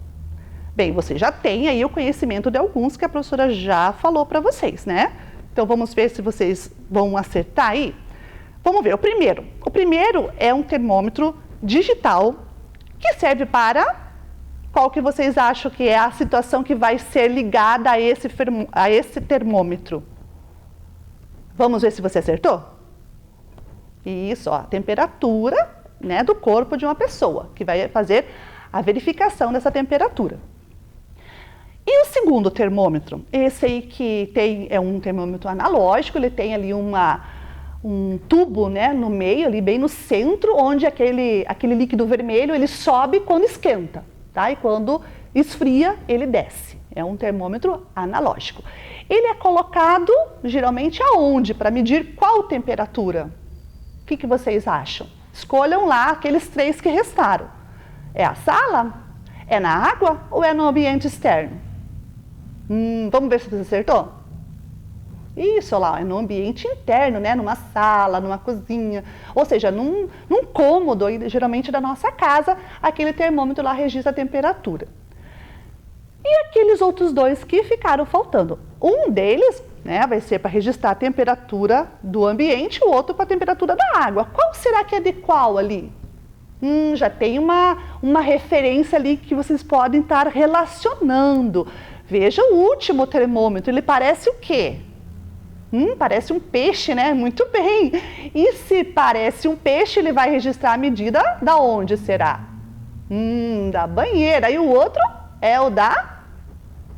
I: Bem, você já tem aí o conhecimento de alguns que a professora já falou para vocês, né? Então, vamos ver se vocês vão acertar aí. Vamos ver, o primeiro é um termômetro digital que serve para... Qual que vocês acham que é a situação que vai ser ligada a esse termômetro? Vamos ver se você acertou? Isso, ó, a temperatura, né, do corpo de uma pessoa, que vai fazer a verificação dessa temperatura. E o segundo termômetro? Esse aí que é um termômetro analógico, ele tem ali um tubo, né, no meio, ali bem no centro, onde aquele líquido vermelho ele sobe quando esquenta, tá? E quando esfria, ele desce. É um termômetro analógico. Ele é colocado geralmente aonde? Para medir qual temperatura? O que vocês acham? Escolham lá aqueles 3 que restaram. É a sala? É na água ou é no ambiente externo? Vamos ver se você acertou? Isso lá, é no ambiente interno, né? Numa sala, numa cozinha, ou seja, num cômodo, geralmente da nossa casa, aquele termômetro lá registra a temperatura. E aqueles outros 2 que ficaram faltando? Um deles, né, vai ser para registrar a temperatura do ambiente, o outro para a temperatura da água. Qual será que é de qual ali? Já tem uma referência ali que vocês podem estar relacionando. Veja o último termômetro, ele parece o quê? Parece um peixe, né? Muito bem. E se parece um peixe, ele vai registrar a medida da onde será? Da banheira. E o outro é o da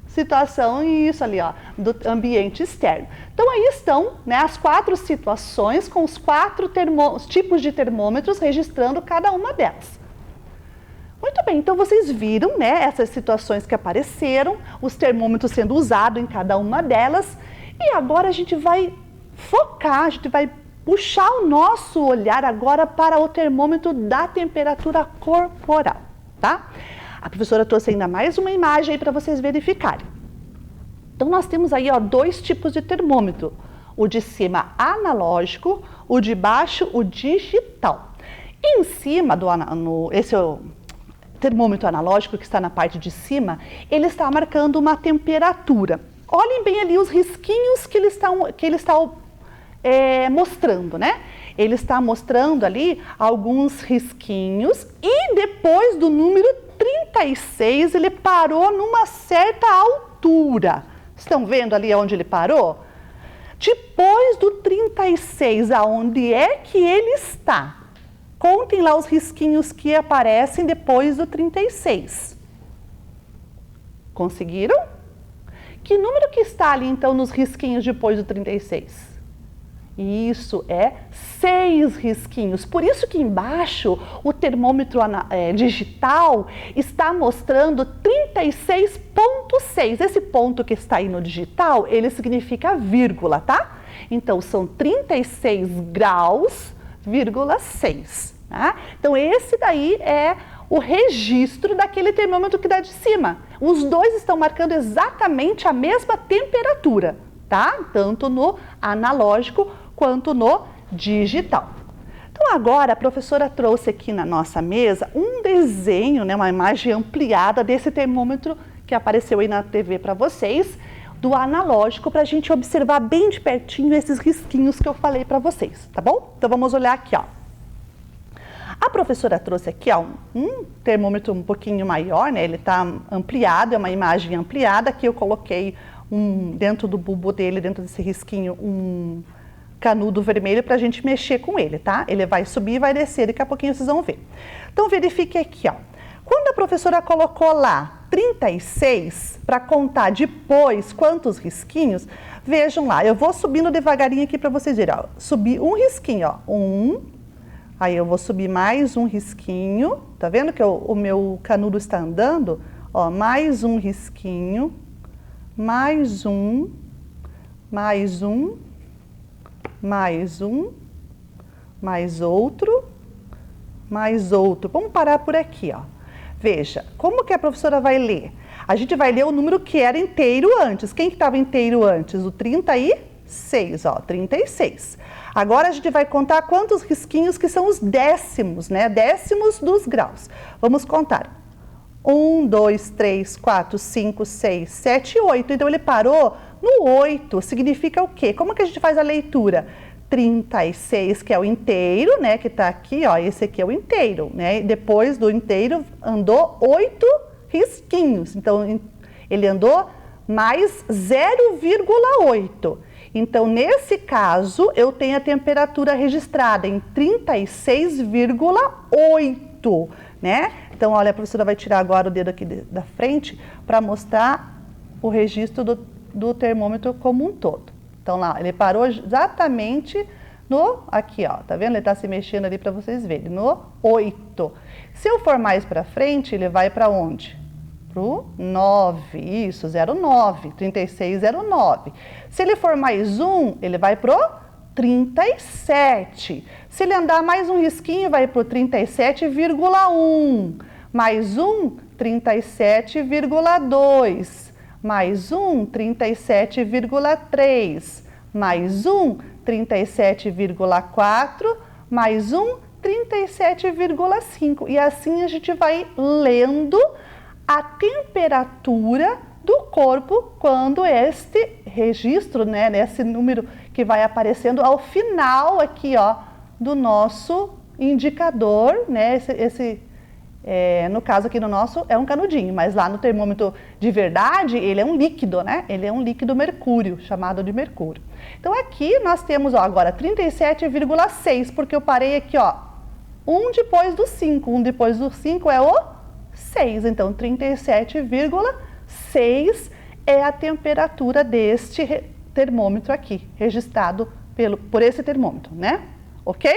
I: situação, isso ali, ó, do ambiente externo. Então, aí estão, né, as 4 situações com os 4 tipos de termômetros registrando cada uma delas. Muito bem, então vocês viram, né, essas situações que apareceram, os termômetros sendo usados em cada uma delas. E agora a gente vai focar, a gente vai puxar o nosso olhar agora para o termômetro da temperatura corporal, tá? A professora trouxe ainda mais uma imagem aí para vocês verificarem. Então, nós temos aí, ó, 2 tipos de termômetro. O de cima analógico, o de baixo o digital. E em cima, esse é o termômetro analógico que está na parte de cima, ele está marcando uma temperatura. Olhem bem ali os risquinhos que ele está mostrando, né? Ele está mostrando ali alguns risquinhos e depois do número 36 ele parou numa certa altura. Estão vendo ali onde ele parou? Depois do 36, aonde é que ele está? Contem lá os risquinhos que aparecem depois do 36. Conseguiram? Que número que está ali, então, nos risquinhos depois do 36? Isso, é 6 risquinhos. Por isso que embaixo o termômetro digital está mostrando 36,6. Esse ponto que está aí no digital, ele significa vírgula, tá? Então, são 36 graus, 6. Tá? Então, esse daí é o registro daquele termômetro que dá de cima. Os dois estão marcando exatamente a mesma temperatura, tá? Tanto no analógico quanto no digital. Então, agora a professora trouxe aqui na nossa mesa um desenho, né, uma imagem ampliada desse termômetro que apareceu aí na TV para vocês, do analógico, para a gente observar bem de pertinho esses risquinhos que eu falei para vocês, tá bom? Então, vamos olhar aqui, ó. A professora trouxe aqui, ó, um termômetro um pouquinho maior, né? Ele está ampliado, é uma imagem ampliada. Aqui eu coloquei dentro do bulbo dele, dentro desse risquinho, um canudo vermelho para a gente mexer com ele, tá? Ele vai subir e vai descer, daqui a pouquinho vocês vão ver. Então, verifique aqui, ó. Quando a professora colocou lá 36, para contar depois quantos risquinhos, vejam lá, eu vou subindo devagarinho aqui para vocês verem, ó. Subi um risquinho, ó, aí eu vou subir mais um risquinho, tá vendo que o meu canudo está andando? Ó, mais um risquinho, mais um, mais um, mais um, mais outro, mais outro. Vamos parar por aqui, ó. Veja, como que a professora vai ler? A gente vai ler o número que era inteiro antes. Quem que estava inteiro antes? O 36, ó, 36. Agora a gente vai contar quantos risquinhos que são os décimos, né? Décimos dos graus. Vamos contar. 1, 2, 3, 4, 5, 6, 7, 8. Então ele parou no 8. Significa o quê? Como que a gente faz a leitura? 36, que é o inteiro, né? Que tá aqui, ó. Esse aqui é o inteiro, né? Depois do inteiro andou 8 risquinhos. Então ele andou mais 0,8. Então, nesse caso, eu tenho a temperatura registrada em 36,8, né? Então, olha, a professora vai tirar agora o dedo aqui da frente para mostrar o registro do termômetro como um todo. Então, lá, ele parou exatamente aqui, ó, tá vendo? Ele tá se mexendo ali para vocês verem, no 8. Se eu for mais para frente, ele vai para onde? Pro 9, isso, 0,9, 36,09. Se ele for mais um, ele vai pro 37. Se ele andar mais um risquinho, vai pro 37,1. Mais um, 37,2. Mais um, 37,3. Mais um, 37,4. Mais um, 37,5. E assim a gente vai lendo a temperatura do corpo quando este registro, né, esse número que vai aparecendo ao final aqui, ó, do nosso indicador, né, no caso aqui no nosso é um canudinho, mas lá no termômetro de verdade ele é um líquido, né, ele é um líquido mercúrio, chamado de mercúrio. Então aqui nós temos, ó, agora 37,6, porque eu parei aqui, ó, um depois do 5, um depois do 5 é o 6, então 37,6 é a temperatura deste termômetro aqui, registrado por esse termômetro, né? Ok?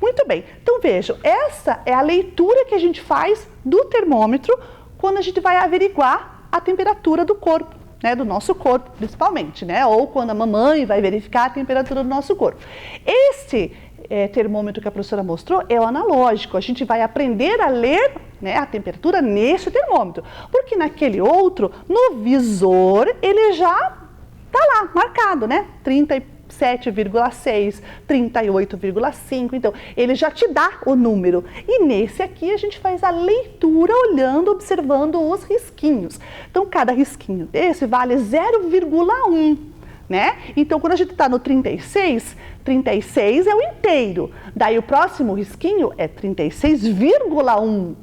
I: Muito bem, então vejam, essa é a leitura que a gente faz do termômetro quando a gente vai averiguar a temperatura do corpo, né? Do nosso corpo, principalmente, né? Ou quando a mamãe vai verificar a temperatura do nosso corpo. Este termômetro que a professora mostrou é o analógico. A gente vai aprender a ler, né, a temperatura neste termômetro, porque naquele outro, no visor, ele já está lá, marcado, né? 37,6, 38,5, então ele já te dá o número. E nesse aqui a gente faz a leitura olhando, observando os risquinhos. Então cada risquinho desse vale 0,1. Né? Então, quando a gente está no 36, 36 é o inteiro. Daí o próximo risquinho é 36,1.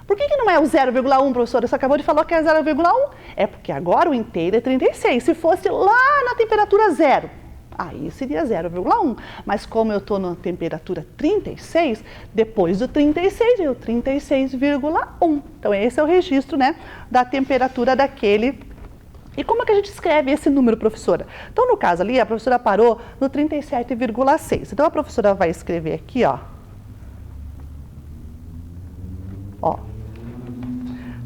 I: Por que não é o 0,1, professora? Você acabou de falar que é 0,1. É porque agora o inteiro é 36. Se fosse lá na temperatura 0, aí seria 0,1. Mas como eu estou na temperatura 36, depois do 36 é o 36,1. Então, esse é o registro, né, da temperatura daquele. E como é que a gente escreve esse número, professora? Então, no caso ali, a professora parou no 37,6. Então, a professora vai escrever aqui, ó. Ó.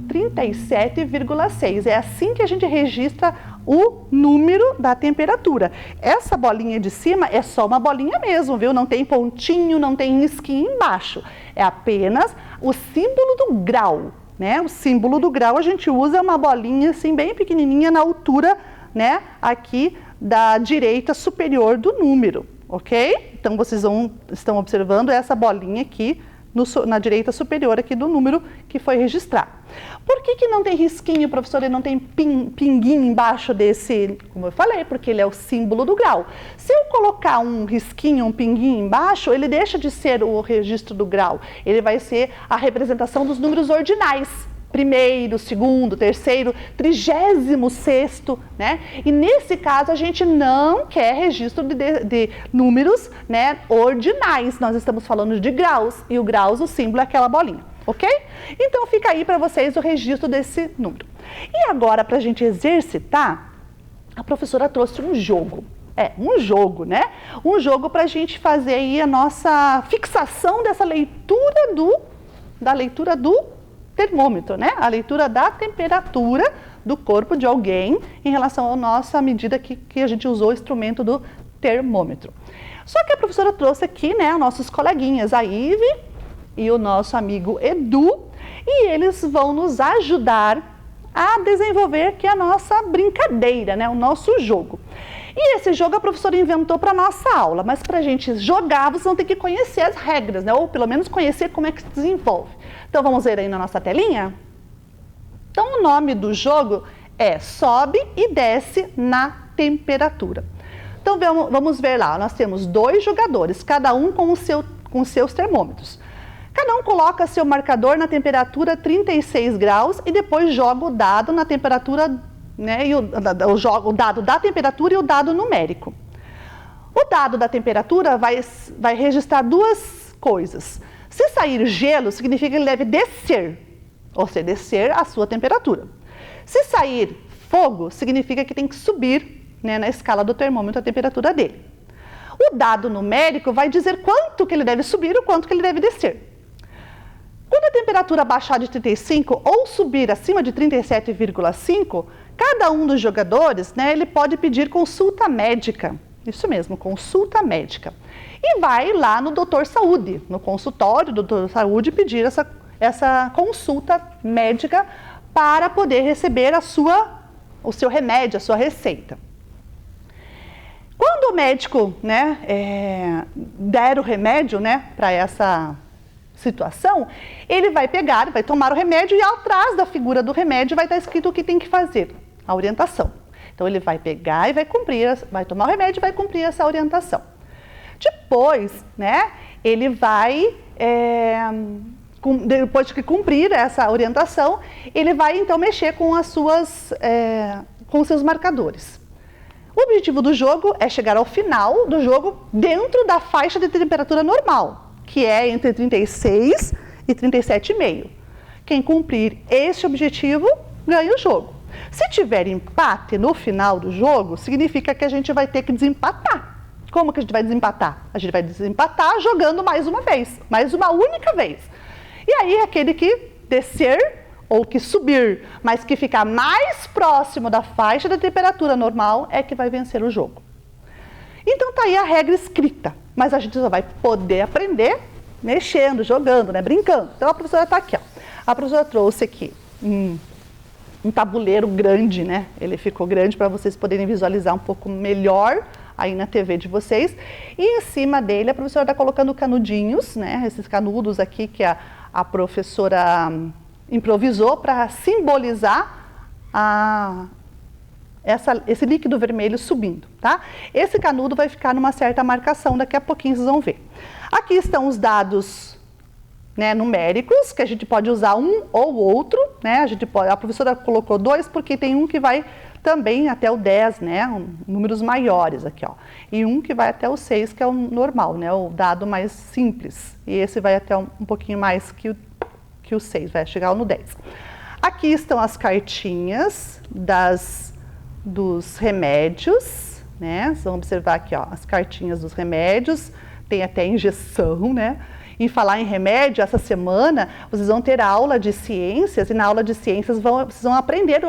I: 37,6. É assim que a gente registra o número da temperatura. Essa bolinha de cima é só uma bolinha mesmo, viu? Não tem pontinho, não tem risquinho embaixo. É apenas o símbolo do grau, né? O símbolo do grau a gente usa uma bolinha assim bem pequenininha na altura, né? Aqui da direita superior do número, ok? Então vocês estão observando essa bolinha aqui na direita superior aqui do número que foi registrado. Por que não tem risquinho, professor, e não tem pinguinho embaixo desse, como eu falei, porque ele é o símbolo do grau. Se eu colocar um risquinho, um pinguinho embaixo, ele deixa de ser o registro do grau, ele vai ser a representação dos números ordinais. Primeiro, segundo, terceiro, 36º, né? E nesse caso a gente não quer registro de números, né, ordinais. Nós estamos falando de graus e o graus, o símbolo é aquela bolinha, ok? Então fica aí para vocês o registro desse número. E agora, para a gente exercitar, a professora trouxe um jogo. Um jogo, né? Um jogo para a gente fazer aí a nossa fixação dessa leitura do termômetro, né? A leitura da temperatura do corpo de alguém em relação à nossa medida que a gente usou o instrumento do termômetro. Só que a professora trouxe aqui, né, nossos coleguinhas, a Ive e o nosso amigo Edu, e eles vão nos ajudar a desenvolver aqui a nossa brincadeira, né, o nosso jogo. E esse jogo a professora inventou para a nossa aula, mas para a gente jogar, vocês vão ter que conhecer as regras, né, ou pelo menos conhecer como é que se desenvolve. Então vamos ver aí na nossa telinha? Então o nome do jogo é Sobe e Desce na Temperatura. Então vamos ver lá, nós temos 2 jogadores, cada um com seus termômetros. Cada um coloca seu marcador na temperatura 36 graus e depois joga o dado na temperatura, né, o dado da temperatura e o dado numérico. O dado da temperatura vai registrar 2 coisas. Se sair gelo, significa que ele deve descer, ou seja, descer a sua temperatura. Se sair fogo, significa que tem que subir, né, na escala do termômetro a temperatura dele. O dado numérico vai dizer quanto que ele deve subir ou quanto que ele deve descer. Quando a temperatura baixar de 35 ou subir acima de 37,5, cada um dos jogadores, né, ele pode pedir consulta médica. Isso mesmo, consulta médica. E vai lá no doutor Saúde, no consultório do doutor Saúde, pedir essa consulta médica para poder receber o seu remédio, a sua receita. Quando o médico, né, der o remédio, né, para essa situação, ele vai pegar, vai tomar o remédio e atrás da figura do remédio vai estar escrito o que tem que fazer, a orientação. Então ele vai pegar e vai tomar o remédio e vai cumprir essa orientação. Depois, né, ele vai, depois de cumprir essa orientação, ele vai então mexer com com os seus marcadores. O objetivo do jogo é chegar ao final do jogo dentro da faixa de temperatura normal, que é entre 36 e 37,5. Quem cumprir esse objetivo ganha o jogo. Se tiver empate no final do jogo, significa que a gente vai ter que desempatar. Como que a gente vai desempatar? A gente vai desempatar jogando mais uma vez, mais uma única vez. E aí aquele que descer ou que subir, mas que ficar mais próximo da faixa da temperatura normal é que vai vencer o jogo. Então tá aí a regra escrita, mas a gente só vai poder aprender mexendo, jogando, né, brincando. Então a professora está aqui, ó. A professora trouxe aqui um tabuleiro grande, né? Ele ficou grande para vocês poderem visualizar um pouco melhor aí na TV de vocês. E em cima dele a professora está colocando canudinhos, né? Esses canudos aqui que a professora improvisou para simbolizar esse líquido vermelho subindo, tá? Esse canudo vai ficar numa certa marcação, daqui a pouquinho vocês vão ver. Aqui estão os dados, né, numéricos, que a gente pode usar um ou outro, né? A professora colocou 2 porque tem um que vai também até o 10, né? Números maiores aqui, ó. E um que vai até o 6, que é o normal, né? O dado mais simples. E esse vai até um pouquinho mais que o 6, vai chegar no 10. Aqui estão as cartinhas dos remédios, né? Vocês vão observar aqui, ó, as cartinhas dos remédios, tem até injeção, né? em falar em remédio, essa semana vocês vão ter aula de ciências e na aula de ciências vocês vão aprender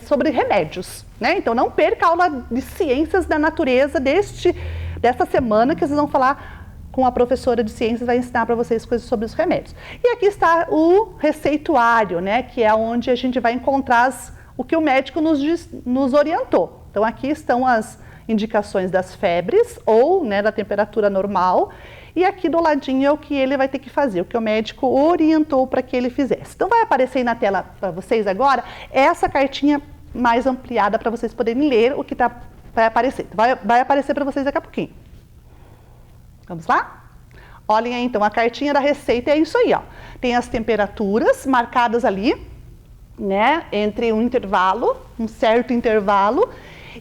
I: sobre remédios, né? Então não perca a aula de ciências da natureza desta semana, que vocês vão falar com a professora de ciências, vai ensinar para vocês coisas sobre os remédios. E aqui está o receituário, né? Que é onde a gente vai encontrar o que o médico nos orientou. Então aqui estão as indicações das febres ou, né, da temperatura normal. E aqui do ladinho é o que ele vai ter que fazer, o que o médico orientou para que ele fizesse. Então vai aparecer aí na tela para vocês agora essa cartinha mais ampliada para vocês poderem ler o que vai aparecer. Vai aparecer para vocês daqui a pouquinho. Vamos lá? Olhem aí então, a cartinha da receita é isso aí, ó. Tem as temperaturas marcadas ali, né, entre um intervalo, um certo intervalo,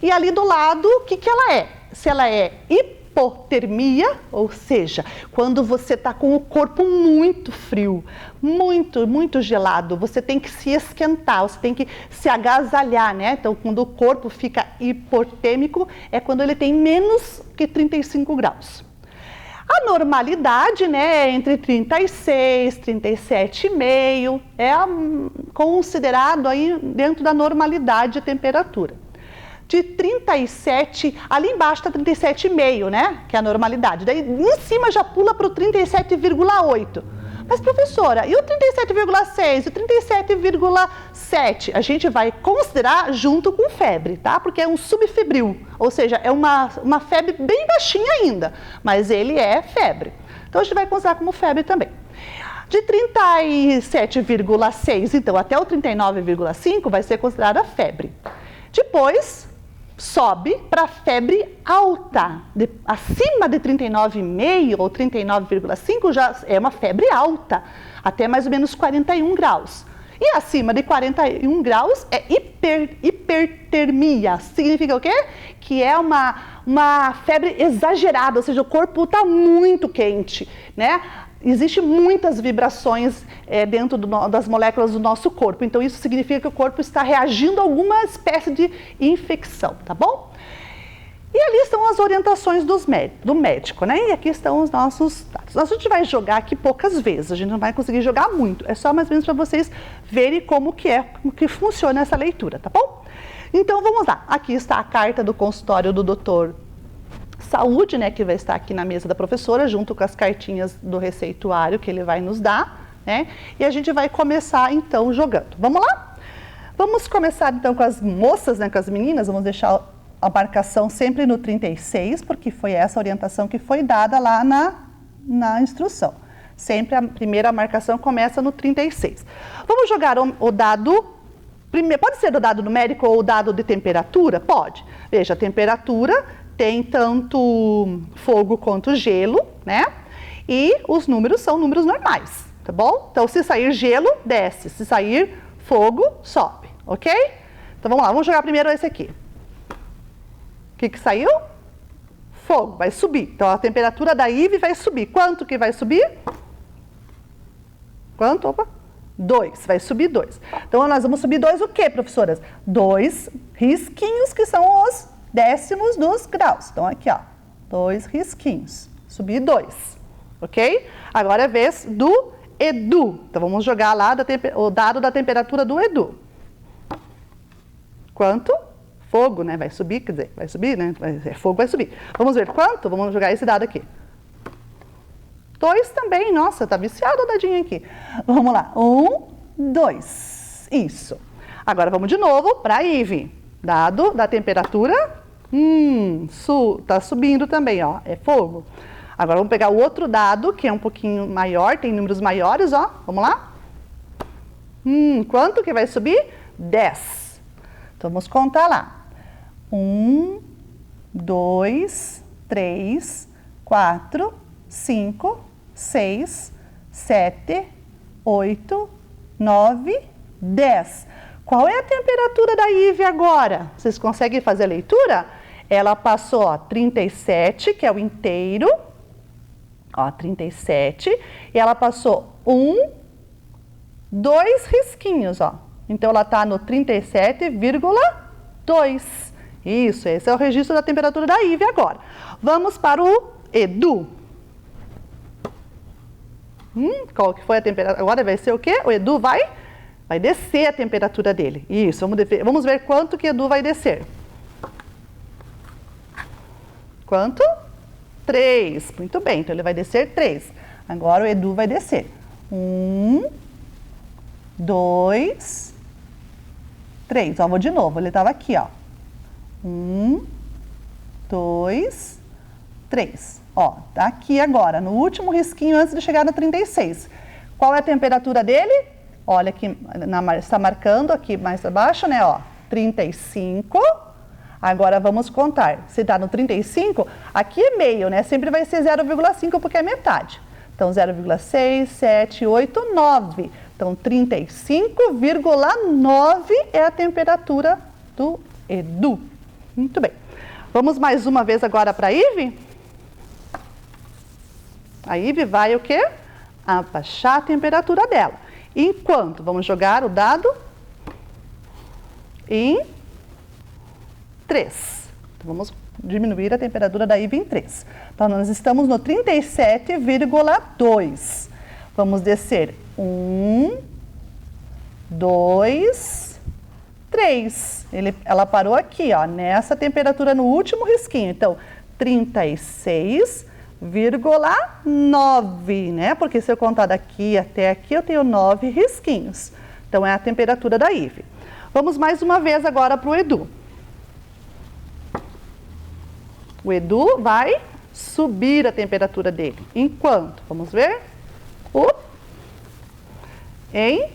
I: e ali do lado, o que ela é? Se ela é hipotermia, ou seja, quando você está com o corpo muito frio, muito gelado, você tem que se esquentar, você tem que se agasalhar, né? Então, quando o corpo fica hipotérmico, é quando ele tem menos que 35 graus. A normalidade, né, é entre 36, 37,5, é considerado aí dentro da normalidade a temperatura. De 37, ali embaixo está 37,5, né, que é a normalidade. Daí em cima já pula para o 37,8. Mas professora, e o 37,6, o 37,7? A gente vai considerar junto com febre, tá? Porque é um subfebril, ou seja, é uma febre bem baixinha ainda, mas ele é febre. Então a gente vai considerar como febre também. De 37,6, então, até o 39,5 vai ser considerada febre. Depois sobe para febre alta, acima de 39,5 ou 39,5 já é uma febre alta, até mais ou menos 41 graus. E acima de 41 graus é hipertermia, significa o quê? Que é uma febre exagerada, ou seja, o corpo está muito quente, né? Existem muitas vibrações dentro das moléculas do nosso corpo, então isso significa que o corpo está reagindo a alguma espécie de infecção, tá bom? E ali estão as orientações do médico, né? E aqui estão os nossos dados. A gente vai jogar aqui poucas vezes, a gente não vai conseguir jogar muito, é só mais ou menos para vocês verem como que funciona essa leitura, tá bom? Então vamos lá, aqui está a carta do consultório do doutor Saúde, né, que vai estar aqui na mesa da professora, junto com as cartinhas do receituário que ele vai nos dar, né? E a gente vai começar, então, jogando. Vamos lá? Vamos começar, então, com as moças, né, com as meninas. Vamos deixar a marcação sempre no 36, porque foi essa orientação que foi dada lá na instrução. Sempre a primeira marcação começa no 36. Vamos jogar o dado, pode ser o dado numérico ou o dado de temperatura? Pode. Veja, a temperatura tem tanto fogo quanto gelo, né? E os números são números normais, tá bom? Então, se sair gelo, desce. Se sair fogo, sobe, ok? Então, vamos lá, vamos jogar primeiro esse aqui. O que saiu? Fogo, vai subir. Então, a temperatura da Ive vai subir. Quanto que vai subir? Quanto? Opa! 2, vai subir 2. Então, nós vamos subir 2 o quê, professoras? 2 risquinhos, que são os décimos dos graus. Então, aqui, ó, 2 risquinhos. Subir 2, ok? Agora é a vez do Edu. Então, vamos jogar lá o dado da temperatura do Edu. Quanto? Fogo, né? Vai subir, quer dizer, vai subir, né? Fogo vai subir. Vamos ver quanto? Vamos jogar esse dado aqui. 2 também. Nossa, tá viciado o dadinho aqui. Vamos lá. 1, 2. Isso. Agora, vamos de novo para a Ive. Dado da temperatura... tá subindo também, ó, é fogo. Agora vamos pegar o outro dado, que é um pouquinho maior, tem números maiores, ó, vamos lá? Quanto que vai subir? 10. Então vamos contar lá. 1, 2, 3, 4, 5, 6, 7, 8, 9, 10. Qual é a temperatura da Ive agora? Vocês conseguem fazer a leitura? Ela passou, ó, 37, que é o inteiro, ó, 37, e ela passou 2 risquinhos, ó. Então, ela está no 37,2. Isso, esse é o registro da temperatura da Ive agora. Vamos para o Edu. Qual que foi a temperatura? Agora vai ser o quê? O Edu vai descer a temperatura dele. Isso, vamos ver quanto que o Edu vai descer. Quanto? 3. Muito bem, então ele vai descer 3. Agora o Edu vai descer. 1, 2, 3. Ó, vou de novo, ele estava aqui, ó. 1, 2, 3. Ó, tá aqui agora, no último risquinho antes de chegar no 36. Qual é a temperatura dele? Olha aqui, está marcando aqui mais abaixo, né, ó, 35. Agora vamos contar. Se está no 35, aqui é meio, né? Sempre vai ser 0,5 porque é metade. Então, 0,6, 7, 8, 9. Então, 35,9 é a temperatura do Edu. Muito bem. Vamos mais uma vez agora para a Ive? A Ive vai o quê? Abaixar a temperatura dela. Enquanto, vamos jogar o dado em 3. Então, vamos diminuir a temperatura da Ive em 3. Então, nós estamos no 37,2. Vamos descer 1, 2, 3. Ela parou aqui, ó, nessa temperatura no último risquinho. Então, 36,9, né? Porque se eu contar daqui até aqui, eu tenho 9 risquinhos. Então, é a temperatura da Ive. Vamos mais uma vez agora para o Edu. O Edu vai subir a temperatura dele. Enquanto? Vamos ver? Em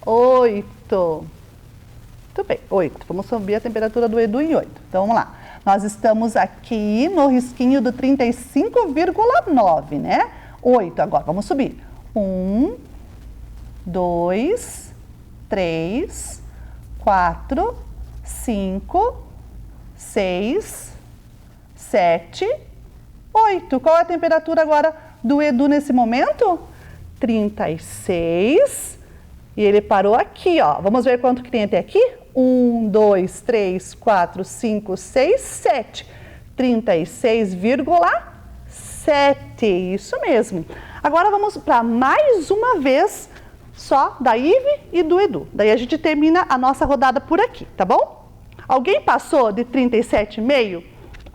I: 8. Muito bem, 8. Vamos subir a temperatura do Edu em 8. Então, vamos lá. Nós estamos aqui no risquinho do 35,9, né? 8 agora, vamos subir. 1, 2, 3, 4, 5, 6, 7, 8. Qual é a temperatura agora do Edu nesse momento? 36. E ele parou aqui, ó. Vamos ver quanto que tem até aqui? 1, 2, 3, 4, 5, 6, 7. 36,7. Isso mesmo. Agora vamos para mais uma vez só da Ive e do Edu. Daí a gente termina a nossa rodada por aqui, tá bom? Alguém passou de 37,5?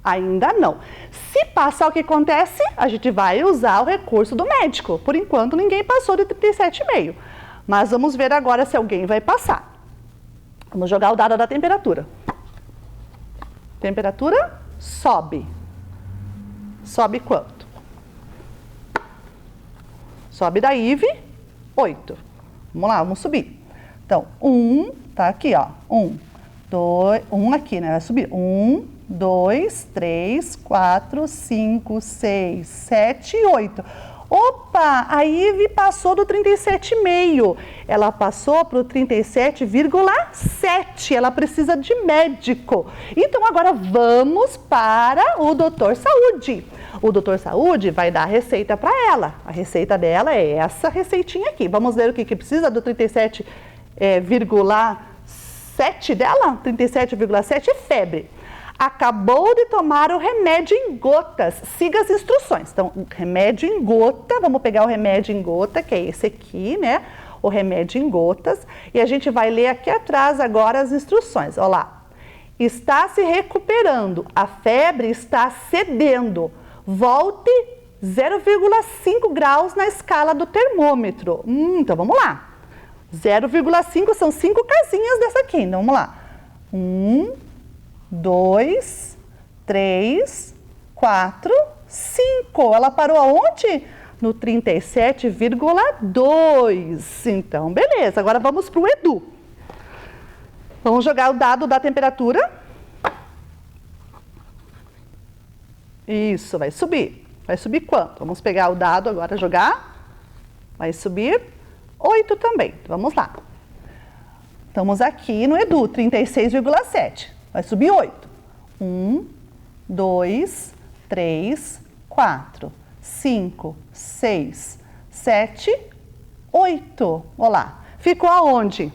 I: Ainda não. Se passar, o que acontece? A gente vai usar o recurso do médico. Por enquanto, ninguém passou de 37,5. Mas vamos ver agora se alguém vai passar. Vamos jogar o dado da temperatura. Temperatura sobe. Sobe quanto? Sobe da Ive, 8. Vamos lá, vamos subir. Então, 1, tá aqui, ó. 1, 2, 1 aqui, né? Vai subir. 1, 2, 3, 4, 5, 6, 7 e 8. Opa, a Ive passou do 37,5. Ela passou para o 37,7. Ela precisa de médico. Então, agora vamos para o Doutor Saúde. O Doutor Saúde vai dar a receita para ela. A receita dela é essa receitinha aqui. Vamos ver o que precisa do 37,7 dela? 37,7 é febre. Acabou de tomar o remédio em gotas. Siga as instruções. Então, remédio em gota, vamos pegar o remédio em gota, que é esse aqui, né? O remédio em gotas. E a gente vai ler aqui atrás agora as instruções. Olha lá. Está se recuperando. A febre está cedendo. Volte 0,5 graus na escala do termômetro. Então, vamos lá. 0,5 são 5 casinhas dessa aqui. Então, vamos lá. 1, 2, 3, 4, 5. Ela parou aonde? No 37,2. Então, beleza. Agora vamos para o Edu. Vamos jogar o dado da temperatura. Isso, vai subir. Vai subir quanto? Vamos pegar o dado agora, jogar. Vai subir 8 também. Vamos lá. Estamos aqui no Edu, 36,7. Vai subir 8. 1, 2, 3, 4, 5, 6, 7, 8. Olha lá. Ficou aonde?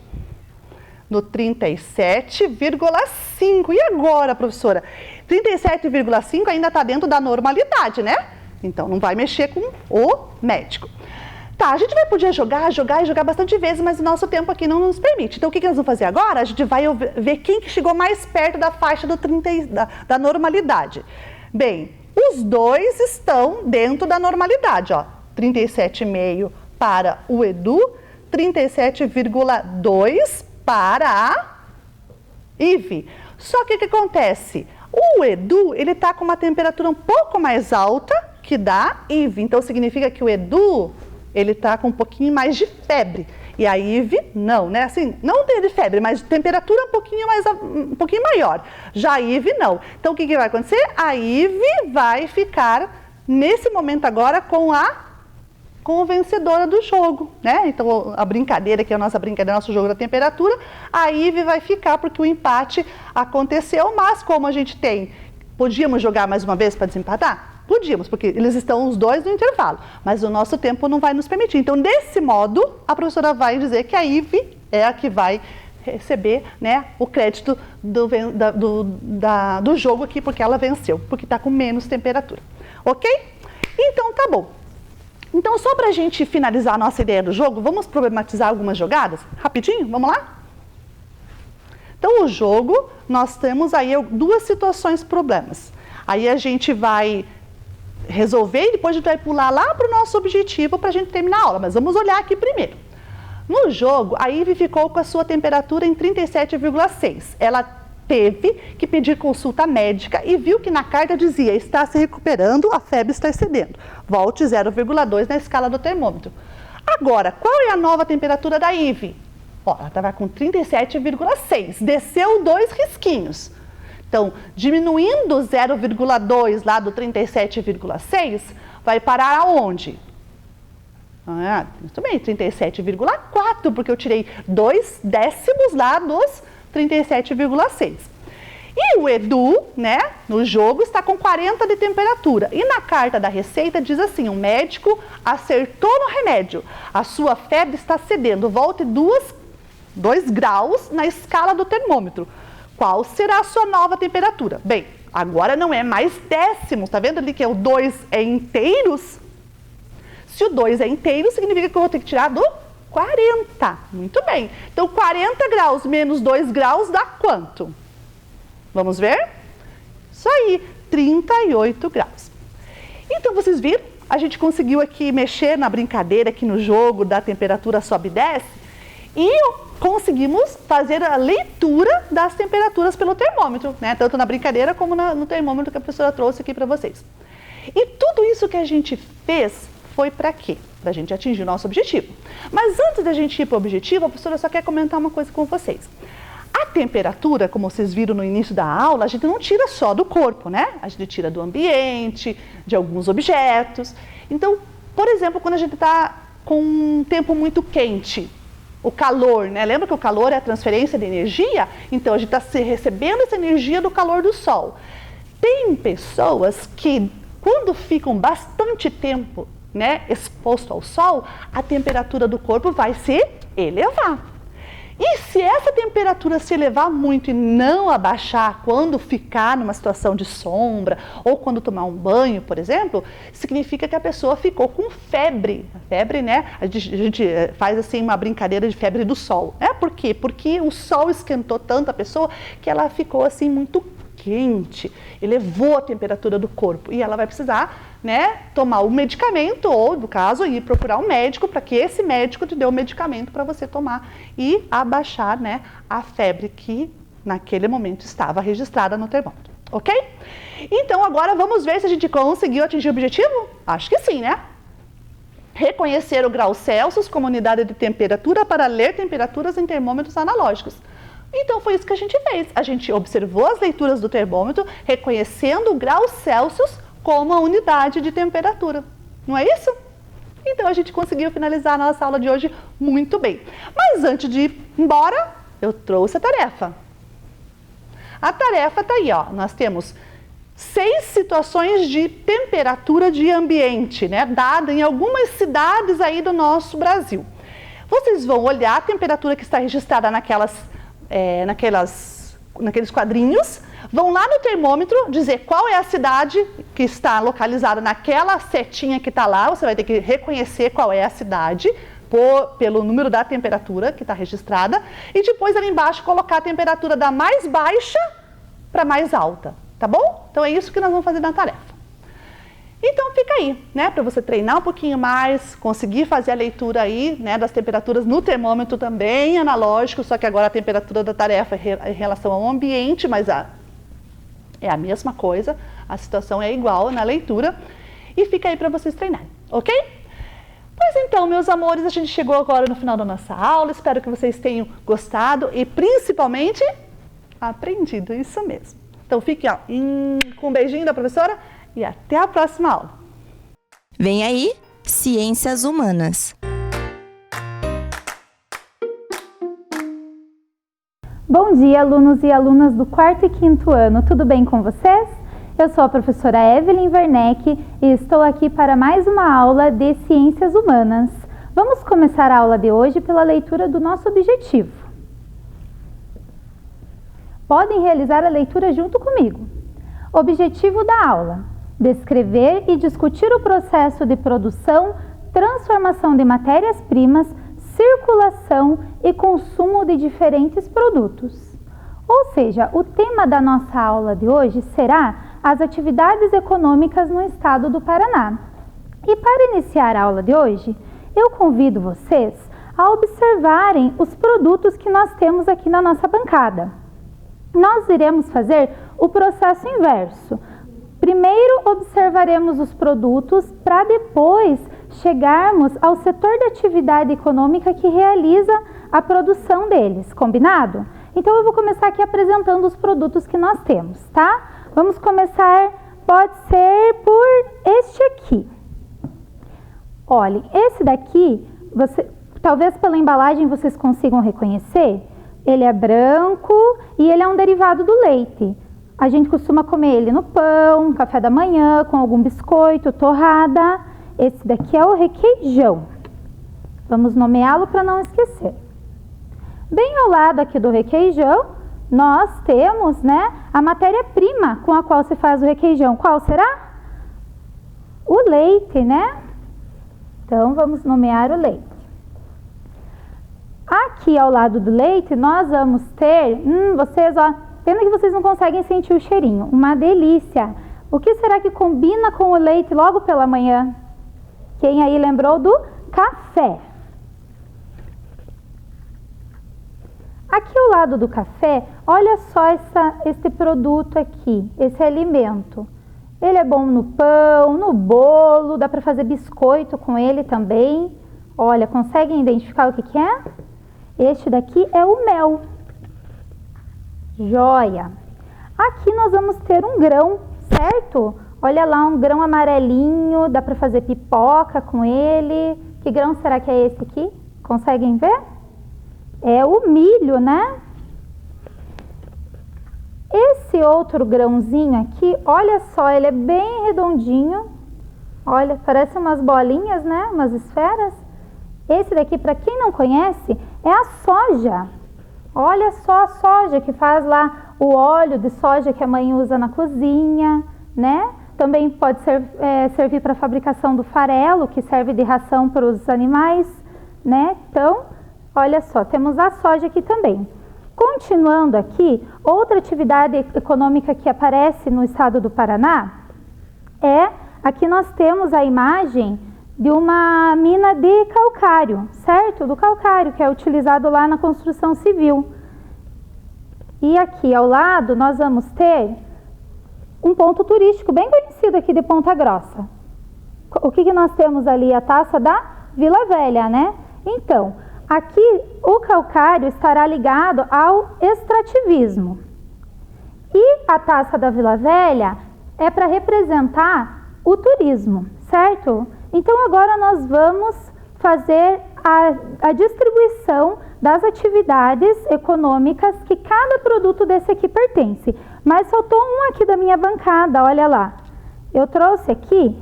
I: No 37,5. E agora, professora? 37,5 ainda está dentro da normalidade, né? Então, não vai mexer com o médico. Tá, a gente vai poder jogar bastante vezes, mas o nosso tempo aqui não nos permite. Então, o que nós vamos fazer agora? A gente vai ver quem que chegou mais perto da faixa da normalidade. Bem, os dois estão dentro da normalidade, ó. 37,5 para o Edu, 37,2 para a Ive. Só que o que acontece? O Edu, ele tá com uma temperatura um pouco mais alta que da Ive. Então, significa que o Edu, ele tá com um pouquinho mais de febre. E a Ive, não, né? Assim, não tem de febre, mas temperatura um pouquinho maior. Já a Ive, não. Então, o que vai acontecer? A Ive vai ficar, nesse momento agora, com a vencedora do jogo, né? Então, a brincadeira, que é a nossa brincadeira, nosso jogo da temperatura, a Ive vai ficar porque o empate aconteceu, mas como a gente tem, podíamos jogar mais uma vez para desempatar? Podíamos, porque eles estão os dois no intervalo, mas o nosso tempo não vai nos permitir. Então, desse modo, a professora vai dizer que a Ive é a que vai receber, né, o crédito do jogo aqui, porque ela venceu, porque está com menos temperatura. Ok? Então, tá bom. Então, só para a gente finalizar a nossa ideia do jogo, vamos problematizar algumas jogadas? Rapidinho, vamos lá? Então, o jogo, nós temos aí duas situações problemas. Aí a gente vai resolver e depois a gente vai pular lá para o nosso objetivo para a gente terminar a aula. Mas vamos olhar aqui primeiro. No jogo, a Ive ficou com a sua temperatura em 37,6. Ela teve que pedir consulta médica e viu que na carta dizia: está se recuperando, a febre está excedendo. Volte 0,2 na escala do termômetro. Agora, qual é a nova temperatura da Ive? Ó, ela estava com 37,6, desceu 2 risquinhos. Então, diminuindo 0,2 lá do 37,6, vai parar aonde? Muito bem, 37,4, porque eu tirei 2 décimos lá dos 37,6. E o Edu, né, no jogo, está com 40 de temperatura. E na carta da receita diz assim: o médico acertou no remédio. A sua febre está cedendo. Volte 2 graus na escala do termômetro. Qual será a sua nova temperatura? Bem, agora não é mais décimos. Tá vendo ali que o 2 é inteiros? Se o 2 é inteiro, significa que eu vou ter que tirar do 40. Muito bem. Então, 40 graus menos 2 graus dá quanto? Vamos ver? Isso aí, 38 graus. Então, vocês viram? A gente conseguiu aqui mexer na brincadeira, aqui no jogo da temperatura sobe e desce. E conseguimos fazer a leitura das temperaturas pelo termômetro, né? Tanto na brincadeira como no termômetro que a professora trouxe aqui para vocês. E tudo isso que a gente fez foi para quê? Para a gente atingir o nosso objetivo. Mas antes da gente ir para o objetivo, a professora só quer comentar uma coisa com vocês. A temperatura, como vocês viram no início da aula, a gente não tira só do corpo, né? A gente tira do ambiente, de alguns objetos. Então, por exemplo, quando a gente está com um tempo muito quente, o calor, né? Lembra que o calor é a transferência de energia? Então, a gente está recebendo essa energia do calor do sol. Tem pessoas que, quando ficam bastante tempo, né, exposto ao sol, a temperatura do corpo vai se elevar. E se essa temperatura se elevar muito e não abaixar quando ficar numa situação de sombra ou quando tomar um banho, por exemplo, significa que a pessoa ficou com febre. Febre, né? A gente faz assim uma brincadeira de febre do sol. Né? Por quê? Porque o sol esquentou tanto a pessoa que ela ficou assim muito quente, elevou a temperatura do corpo e ela vai precisar, né, tomar o medicamento ou, no caso, ir procurar um médico para que esse médico te dê o medicamento para você tomar e abaixar, né, a febre que naquele momento estava registrada no termômetro, ok? Então agora vamos ver se a gente conseguiu atingir o objetivo? Acho que sim, né? Reconhecer o grau Celsius como unidade de temperatura para ler temperaturas em termômetros analógicos. Então foi isso que a gente fez. A gente observou as leituras do termômetro, reconhecendo o grau Celsius como a unidade de temperatura. Não é isso? Então a gente conseguiu finalizar a nossa aula de hoje muito bem. Mas antes de ir embora, eu trouxe a tarefa. A tarefa está aí, ó. Nós temos 6 situações de temperatura de ambiente, né, dada em algumas cidades aí do nosso Brasil. Vocês vão olhar a temperatura que está registrada naquelas naqueles quadrinhos, vão lá no termômetro dizer qual é a cidade que está localizada naquela setinha que está lá, você vai ter que reconhecer qual é a cidade, pelo número da temperatura que está registrada, e depois ali embaixo colocar a temperatura da mais baixa para mais alta, tá bom? Então é isso que nós vamos fazer na tarefa. Então fica aí, né, para você treinar um pouquinho mais, conseguir fazer a leitura aí, né, das temperaturas no termômetro também, analógico, só que agora a temperatura da tarefa é em relação ao ambiente, mas é a mesma coisa, a situação é igual na leitura, e fica aí para vocês treinarem, ok? Pois então, meus amores, a gente chegou agora no final da nossa aula, espero que vocês tenham gostado e principalmente aprendido, isso mesmo. Então fiquem com um beijinho da professora e até a próxima aula.
B: Vem aí, Ciências Humanas.
K: Bom dia, alunos e alunas do 4º e 5º ano, tudo bem com vocês? Eu sou a professora Evelyn Werneck e estou aqui para mais uma aula de Ciências Humanas. Vamos começar a aula de hoje pela leitura do nosso objetivo. Podem realizar a leitura junto comigo. Objetivo da aula: descrever e discutir o processo de produção, transformação de matérias-primas, circulação e consumo de diferentes produtos. Ou seja, o tema da nossa aula de hoje será as atividades econômicas no estado do Paraná. E para iniciar a aula de hoje, eu convido vocês a observarem os produtos que nós temos aqui na nossa bancada. Nós iremos fazer o processo inverso. Primeiro observaremos os produtos para depois chegarmos ao setor de atividade econômica que realiza a produção deles, combinado? Então eu vou começar aqui apresentando os produtos que nós temos, tá? Vamos começar, pode ser por este aqui. Olhem, esse daqui, talvez pela embalagem vocês consigam reconhecer, ele é branco e ele é um derivado do leite. A gente costuma comer ele no pão, café da manhã, com algum biscoito, torrada. Esse daqui é o requeijão. Vamos nomeá-lo para não esquecer. Bem ao lado aqui do requeijão, nós temos, né, a matéria-prima com a qual se faz o requeijão. Qual será? O leite, né? Então, vamos nomear o leite. Aqui ao lado do leite, nós vamos ter, vocês, ó, pena que vocês não conseguem sentir o cheirinho, uma delícia. O que será que combina com o leite logo pela manhã? Quem aí lembrou do café? Aqui ao lado do café, olha só esse produto aqui, esse alimento. Ele é bom no pão, no bolo, dá para fazer biscoito com ele também. Olha, conseguem identificar o que é? Este daqui é o mel. Joia! Aqui nós vamos ter um grão, certo? Olha lá, um grão amarelinho, dá para fazer pipoca com ele. Que grão será que é esse aqui? Conseguem ver? É o milho, né? Esse outro grãozinho aqui, olha só, ele é bem redondinho. Olha, parece umas bolinhas, né? Umas esferas. Esse daqui, para quem não conhece, é a soja. Olha só a soja que faz lá o óleo de soja que a mãe usa na cozinha, né? Também pode servir para a fabricação do farelo, que serve de ração para os animais, né? Então, olha só, temos a soja aqui também. Continuando aqui, outra atividade econômica que aparece no estado do Paraná aqui nós temos a imagem de uma mina de calcário, certo? Do calcário, que é utilizado lá na construção civil. E aqui ao lado nós vamos ter um ponto turístico bem conhecido aqui de Ponta Grossa. O que nós temos ali? A taça da Vila Velha, né? Então, aqui o calcário estará ligado ao extrativismo. E a taça da Vila Velha é para representar o turismo, certo? Então agora nós vamos fazer a distribuição das atividades econômicas que cada produto desse aqui pertence. Mas faltou um aqui da minha bancada, olha lá. Eu trouxe aqui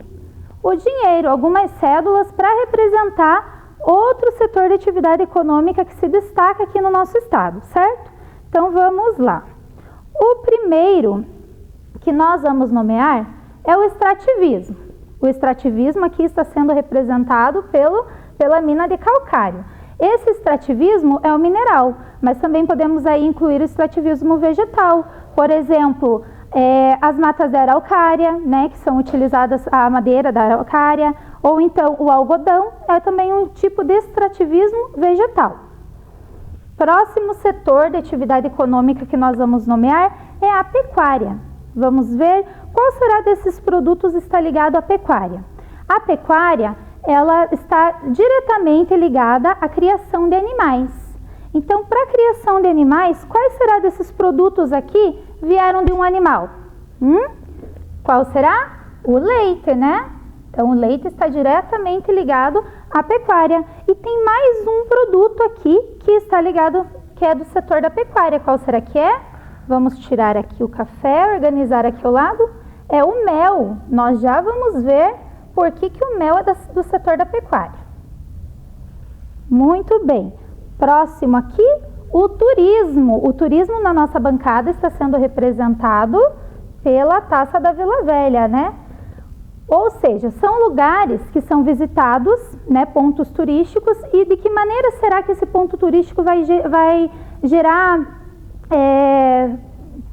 K: o dinheiro, algumas cédulas para representar outro setor de atividade econômica que se destaca aqui no nosso estado, certo? Então vamos lá. O primeiro que nós vamos nomear é o extrativismo. O extrativismo aqui está sendo representado pela mina de calcário. Esse extrativismo é o mineral, mas também podemos aí incluir o extrativismo vegetal. Por exemplo, as matas da araucária, né, que são utilizadas a madeira da araucária, ou então o algodão, é também um tipo de extrativismo vegetal. Próximo setor de atividade econômica que nós vamos nomear é a pecuária. Vamos ver qual será desses produtos está ligado à pecuária. A pecuária, ela está diretamente ligada à criação de animais. Então, para a criação de animais, quais será desses produtos aqui vieram de um animal? Qual será? O leite, né? Então, o leite está diretamente ligado à pecuária. E tem mais um produto aqui que está ligado, que é do setor da pecuária. Qual será que é? Vamos tirar aqui o café, organizar aqui ao lado. É o mel. Nós já vamos ver por que o mel é do setor da pecuária. Muito bem. Próximo aqui, o turismo. O turismo na nossa bancada está sendo representado pela Taça da Vila Velha, né? Ou seja, são lugares que são visitados, né, pontos turísticos, e de que maneira será que esse ponto turístico vai gerar,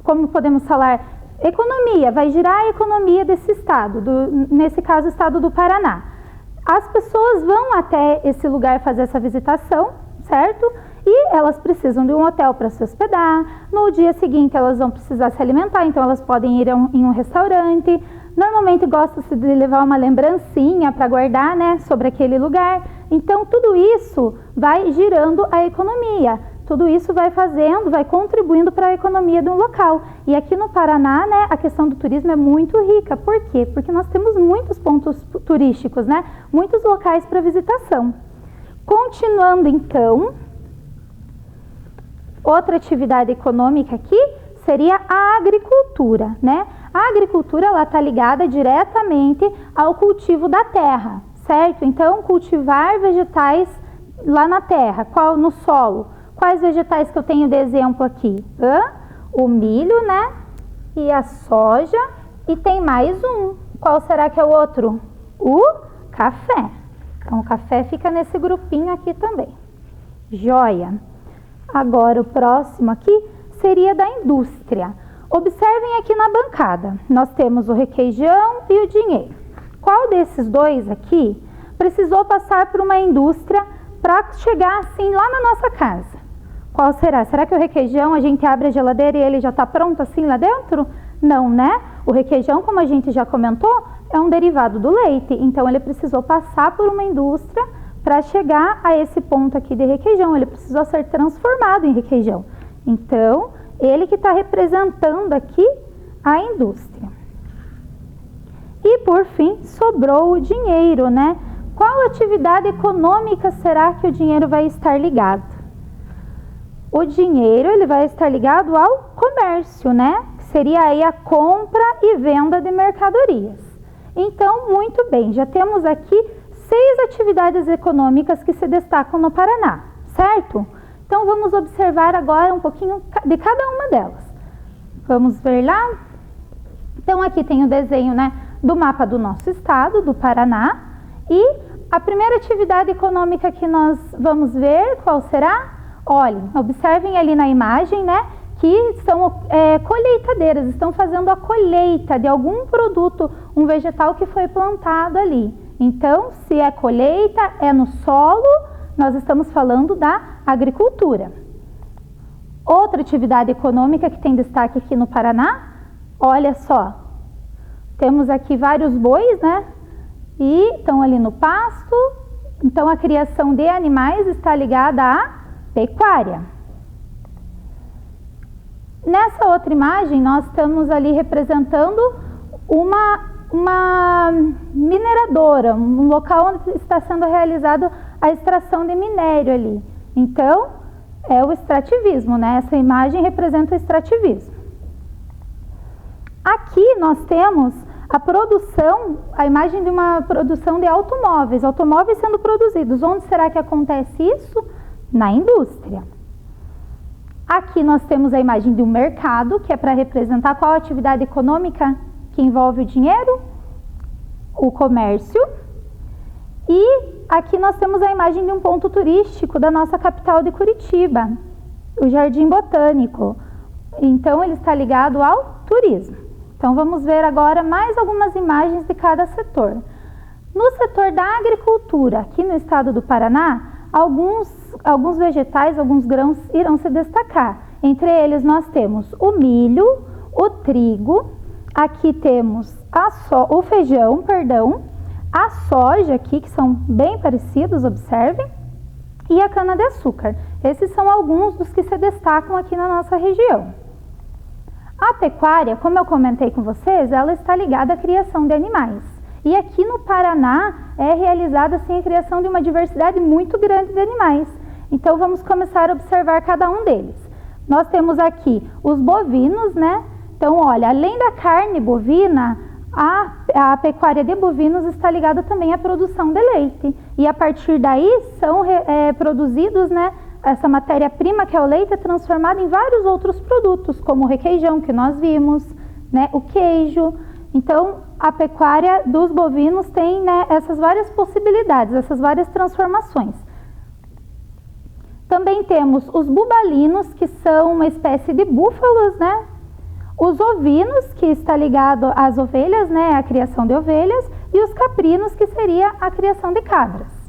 K: como podemos falar, economia, vai gerar a economia desse estado, nesse caso o estado do Paraná. As pessoas vão até esse lugar fazer essa visitação, certo? E elas precisam de um hotel para se hospedar, no dia seguinte elas vão precisar se alimentar, então elas podem ir em um restaurante. Normalmente gosta-se de levar uma lembrancinha para guardar, né, sobre aquele lugar. Então, tudo isso vai girando a economia. Tudo isso vai contribuindo para a economia do local. E aqui no Paraná, né, a questão do turismo é muito rica. Por quê? Porque nós temos muitos pontos turísticos, né, muitos locais para visitação. Continuando, então, outra atividade econômica aqui seria a agricultura, né? A agricultura, ela está ligada diretamente ao cultivo da terra, certo? Então, cultivar vegetais lá na terra, no solo. Quais vegetais que eu tenho de exemplo aqui? O milho, né? E a soja. E tem mais um. Qual será que é o outro? O café. Então, o café fica nesse grupinho aqui também. Joia. Agora, o próximo aqui seria da indústria. Observem aqui na bancada, nós temos o requeijão e o dinheiro. Qual desses dois aqui precisou passar por uma indústria para chegar assim lá na nossa casa? Qual será? Será que o requeijão a gente abre a geladeira e ele já está pronto assim lá dentro? Não, né? O requeijão, como a gente já comentou, é um derivado do leite, então ele precisou passar por uma indústria para chegar a esse ponto aqui de requeijão, ele precisou ser transformado em requeijão. Então, ele que está representando aqui a indústria. E, por fim, sobrou o dinheiro, né? Qual atividade econômica será que o dinheiro vai estar ligado? O dinheiro, ele vai estar ligado ao comércio, né? Seria aí a compra e venda de mercadorias. Então, muito bem, já temos aqui 6 atividades econômicas que se destacam no Paraná, certo? Então, vamos observar agora um pouquinho de cada uma delas. Vamos ver lá? Então, aqui tem o desenho, né, do mapa do nosso estado, do Paraná. E a primeira atividade econômica que nós vamos ver, qual será? Olhem, observem ali na imagem, né, que são colheitadeiras, estão fazendo a colheita de algum produto, um vegetal que foi plantado ali. Então, se é colheita, é no solo, nós estamos falando da agricultura. Outra atividade econômica que tem destaque aqui no Paraná, olha só, temos aqui vários bois, né? E estão ali no pasto, então a criação de animais está ligada à pecuária. Nessa outra imagem, nós estamos ali representando uma mineradora, um local onde está sendo realizado a extração de minério ali. Então, é o extrativismo, né? Essa imagem representa o extrativismo. Aqui nós temos a produção, a imagem de uma produção de automóveis sendo produzidos. Onde será que acontece isso? Na indústria. Aqui nós temos a imagem de um mercado, que é para representar qual atividade econômica que envolve o dinheiro, o comércio. E aqui nós temos a imagem de um ponto turístico da nossa capital de Curitiba, o Jardim Botânico. Então, ele está ligado ao turismo. Então, vamos ver agora mais algumas imagens de cada setor. No setor da agricultura, aqui no estado do Paraná, alguns vegetais, alguns grãos irão se destacar. Entre eles, nós temos o milho, o trigo, aqui temos o feijão, a soja aqui, que são bem parecidos, observem, e a cana-de-açúcar. Esses são alguns dos que se destacam aqui na nossa região. A pecuária, como eu comentei com vocês, ela está ligada à criação de animais. E aqui no Paraná é realizada assim, a criação de uma diversidade muito grande de animais. Então vamos começar a observar cada um deles. Nós temos aqui os bovinos, né? Então, olha, além da carne bovina, a pecuária de bovinos está ligada também à produção de leite. E a partir daí são produzidos, né? Essa matéria-prima, que é o leite, é transformada em vários outros produtos, como o requeijão, que nós vimos, né, o queijo. Então, a pecuária dos bovinos tem, né, essas várias possibilidades, essas várias transformações. Também temos os bubalinos, que são uma espécie de búfalos, né? Os ovinos, que está ligado às ovelhas, né, a criação de ovelhas, e os caprinos, que seria a criação de cabras.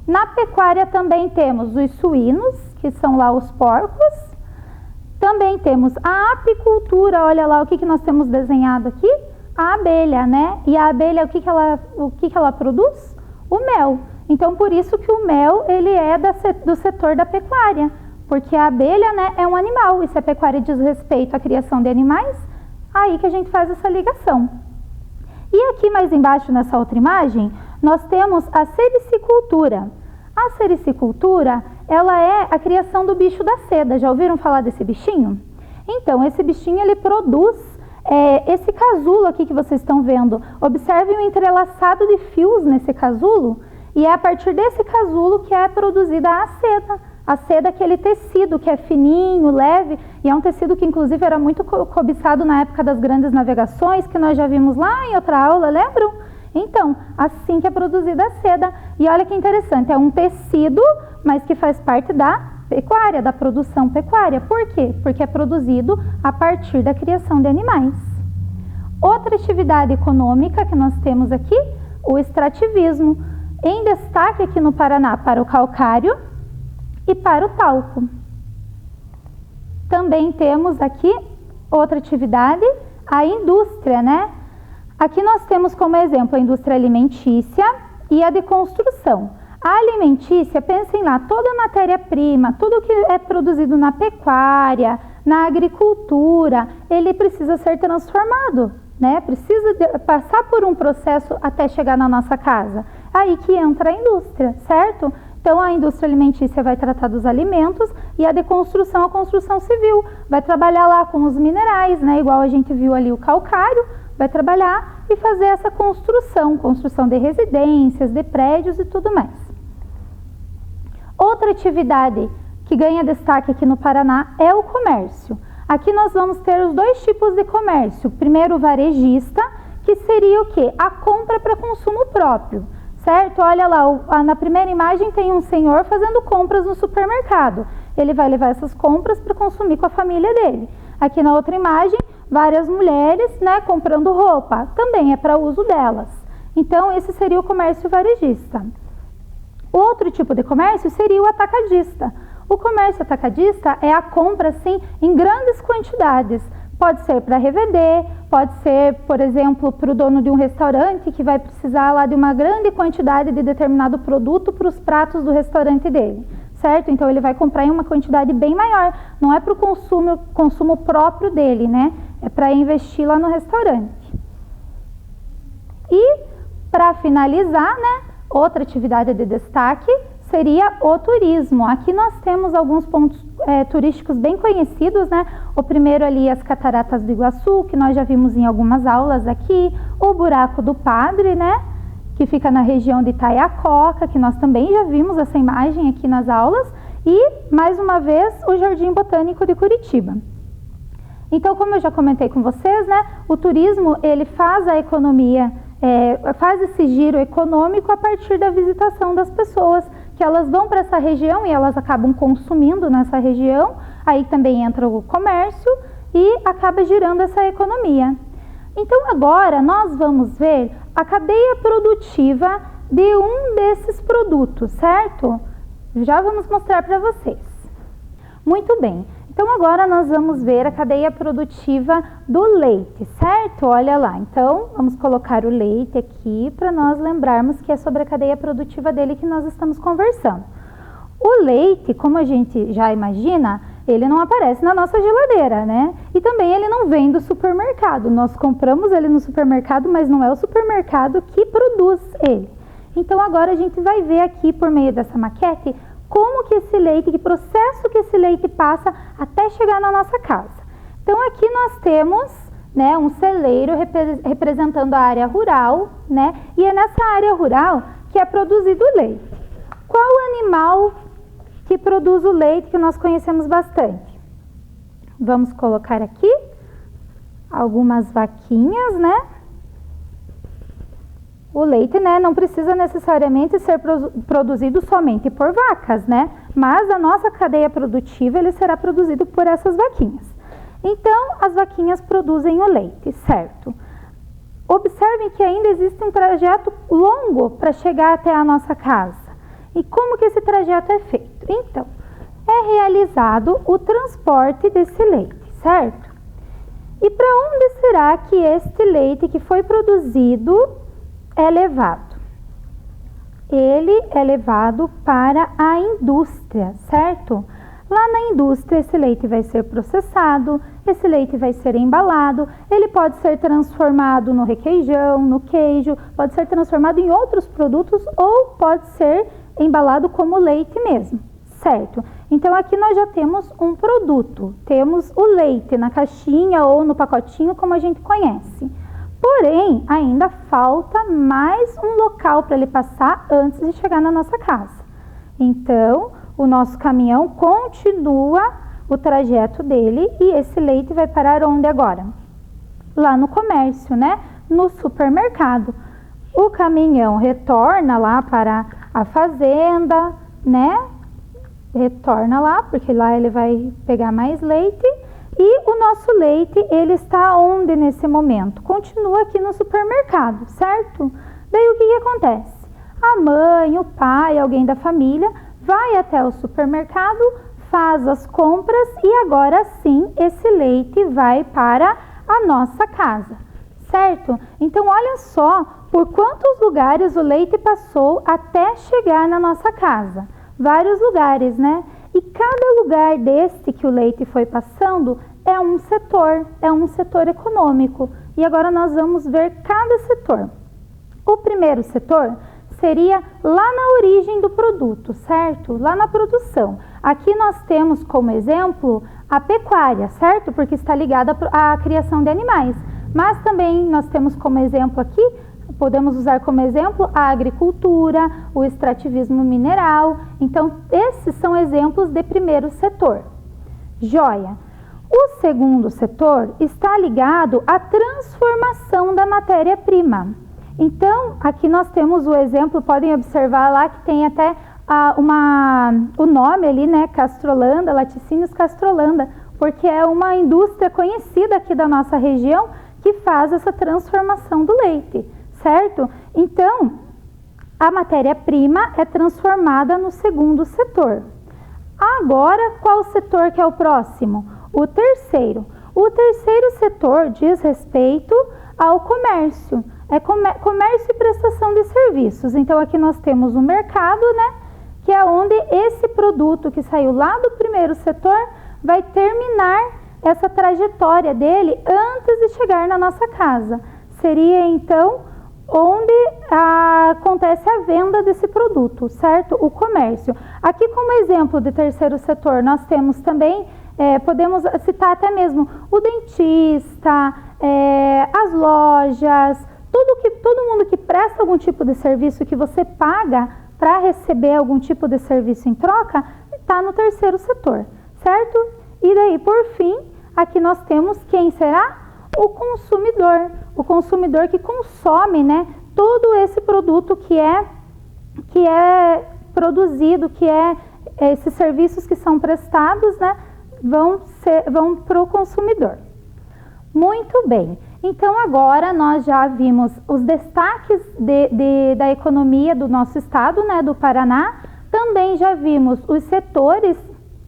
K: Na pecuária também temos os suínos, que são lá os porcos. Também temos a apicultura, olha lá o que nós temos desenhado aqui, a abelha, né? E a abelha, o que ela produz? O mel. Então, por isso que o mel, ele é do setor da pecuária, porque a abelha, né, é um animal, e se a pecuária diz respeito à criação de animais, aí que a gente faz essa ligação. E aqui mais embaixo, nessa outra imagem, nós temos a sericicultura. A sericicultura, ela é a criação do bicho da seda. Já ouviram falar desse bichinho? Então, esse bichinho, ele produz esse casulo aqui que vocês estão vendo. Observem o entrelaçado de fios nesse casulo, e é a partir desse casulo que é produzida a seda. A seda é aquele tecido que é fininho, leve, e é um tecido que inclusive era muito cobiçado na época das grandes navegações, que nós já vimos lá em outra aula, lembram? Então, assim que é produzida a seda. E olha que interessante, é um tecido, mas que faz parte da pecuária, da produção pecuária. Por quê? Porque é produzido a partir da criação de animais. Outra atividade econômica que nós temos aqui, o extrativismo. Em destaque aqui no Paraná para o calcário e para o talco. Também temos aqui outra atividade, a indústria, né? Aqui nós temos como exemplo a indústria alimentícia e a de construção. A alimentícia, pensem lá, toda a matéria-prima, tudo que é produzido na pecuária, na agricultura, ele precisa ser transformado, né? Precisa passar por um processo até chegar na nossa casa. Aí que entra a indústria, certo? Então, a indústria alimentícia vai tratar dos alimentos e a de construção, a construção civil. Vai trabalhar lá com os minerais, né? Igual a gente viu ali o calcário, vai trabalhar e fazer essa construção de residências, de prédios e tudo mais. Outra atividade que ganha destaque aqui no Paraná é o comércio. Aqui nós vamos ter os dois tipos de comércio. Primeiro, o varejista, que seria o quê? A compra para consumo próprio. Certo? Olha lá, na primeira imagem tem um senhor fazendo compras no supermercado. Ele vai levar essas compras para consumir com a família dele. Aqui na outra imagem, várias mulheres, né, comprando roupa. Também é para uso delas. Então, esse seria o comércio varejista. Outro tipo de comércio seria o atacadista. O comércio atacadista é a compra, assim, em grandes quantidades. Pode ser para revender, pode ser, por exemplo, para o dono de um restaurante que vai precisar lá de uma grande quantidade de determinado produto para os pratos do restaurante dele, certo? Então, ele vai comprar em uma quantidade bem maior, não é para o consumo próprio dele, né? É para investir lá no restaurante. E, para finalizar, né, outra atividade de destaque seria o turismo. Aqui nós temos alguns pontos turísticos bem conhecidos, né? O primeiro ali, as Cataratas do Iguaçu, que nós já vimos em algumas aulas aqui. O Buraco do Padre, né? Que fica na região de Itaiacoca, que nós também já vimos essa imagem aqui nas aulas. e, mais uma vez, o Jardim Botânico de Curitiba. Então, como eu já comentei com vocês, né, o turismo ele faz a economia, faz esse giro econômico a partir da visitação das pessoas, que elas vão para essa região e elas acabam consumindo nessa região, aí também entra o comércio e acaba girando essa economia. Então, agora nós vamos ver a cadeia produtiva de um desses produtos, certo? Já vamos mostrar para vocês. Muito bem. Então, agora nós vamos ver a cadeia produtiva do leite, certo? Olha lá. Então, vamos colocar o leite aqui para nós lembrarmos que é sobre a cadeia produtiva dele que nós estamos conversando. O leite, como a gente já imagina, ele não aparece na nossa geladeira, né? E também ele não vem do supermercado. Nós compramos ele no supermercado, mas não é o supermercado que produz ele. Então, agora a gente vai ver aqui, por meio dessa maquete, como que esse leite, que processo que esse leite passa até chegar na nossa casa. Então, aqui nós temos, né, um celeiro representando a área rural, né? E é nessa área rural que é produzido o leite. Qual animal que produz o leite que nós conhecemos bastante? Vamos colocar aqui algumas vaquinhas, né? O leite, né, não precisa necessariamente ser produzido somente por vacas, né? Mas a nossa cadeia produtiva, ele será produzido por essas vaquinhas. Então, as vaquinhas produzem o leite, certo? Observem que ainda existe um trajeto longo para chegar até a nossa casa. E como que esse trajeto é feito? Então, é realizado o transporte desse leite, certo? E para onde será que este leite que foi produzido é levado? Ele é levado para a indústria, certo? Lá na indústria, esse leite vai ser processado, esse leite vai ser embalado, ele pode ser transformado no requeijão, no queijo, pode ser transformado em outros produtos ou pode ser embalado como leite mesmo, certo? Então, aqui nós já temos um produto, temos o leite na caixinha ou no pacotinho, como a gente conhece. Porém, ainda falta mais um local para ele passar antes de chegar na nossa casa. Então, o nosso caminhão continua o trajeto dele e esse leite vai parar onde agora? Lá no comércio, né? No supermercado. O caminhão retorna lá para a fazenda, né? Retorna lá, porque lá ele vai pegar mais leite. E o nosso leite, ele está onde nesse momento? Continua aqui no supermercado, certo? Daí o que acontece? A mãe, o pai, alguém da família vai até o supermercado, faz as compras e agora sim esse leite vai para a nossa casa, certo? Então olha só por quantos lugares o leite passou até chegar na nossa casa. Vários lugares, né? E cada lugar desse que o leite foi passando é um setor econômico. E agora nós vamos ver cada setor. O primeiro setor seria lá na origem do produto, certo? Lá na produção. Aqui nós temos como exemplo a pecuária, certo? Porque está ligada à criação de animais. Mas também nós temos como exemplo aqui, podemos usar como exemplo a agricultura, o extrativismo mineral. Então, esses são exemplos de primeiro setor. Joia! O segundo setor está ligado à transformação da matéria-prima. Então, aqui nós temos o exemplo, podem observar lá que tem até o nome ali, né, Castrolanda, Laticínios Castrolanda, porque é uma indústria conhecida aqui da nossa região que faz essa transformação do leite, certo? Então, a matéria-prima é transformada no segundo setor. Agora, qual setor que é o próximo? O terceiro. O terceiro setor diz respeito ao comércio. É comércio e prestação de serviços. Então, aqui nós temos o mercado, né? Que é onde esse produto que saiu lá do primeiro setor vai terminar essa trajetória dele antes de chegar na nossa casa. Seria, então, onde acontece a venda desse produto, certo? O comércio. Aqui, como exemplo de terceiro setor, nós temos também, podemos citar até mesmo o dentista, as lojas, todo mundo que presta algum tipo de serviço que você paga para receber algum tipo de serviço em troca, está no terceiro setor, certo? E daí, por fim, aqui nós temos quem será? O consumidor que consome, né, todo esse produto que é produzido, esses serviços que são prestados, né, vão para o consumidor. Muito bem, então agora nós já vimos os destaques da economia do nosso estado, né, do Paraná. Também já vimos os setores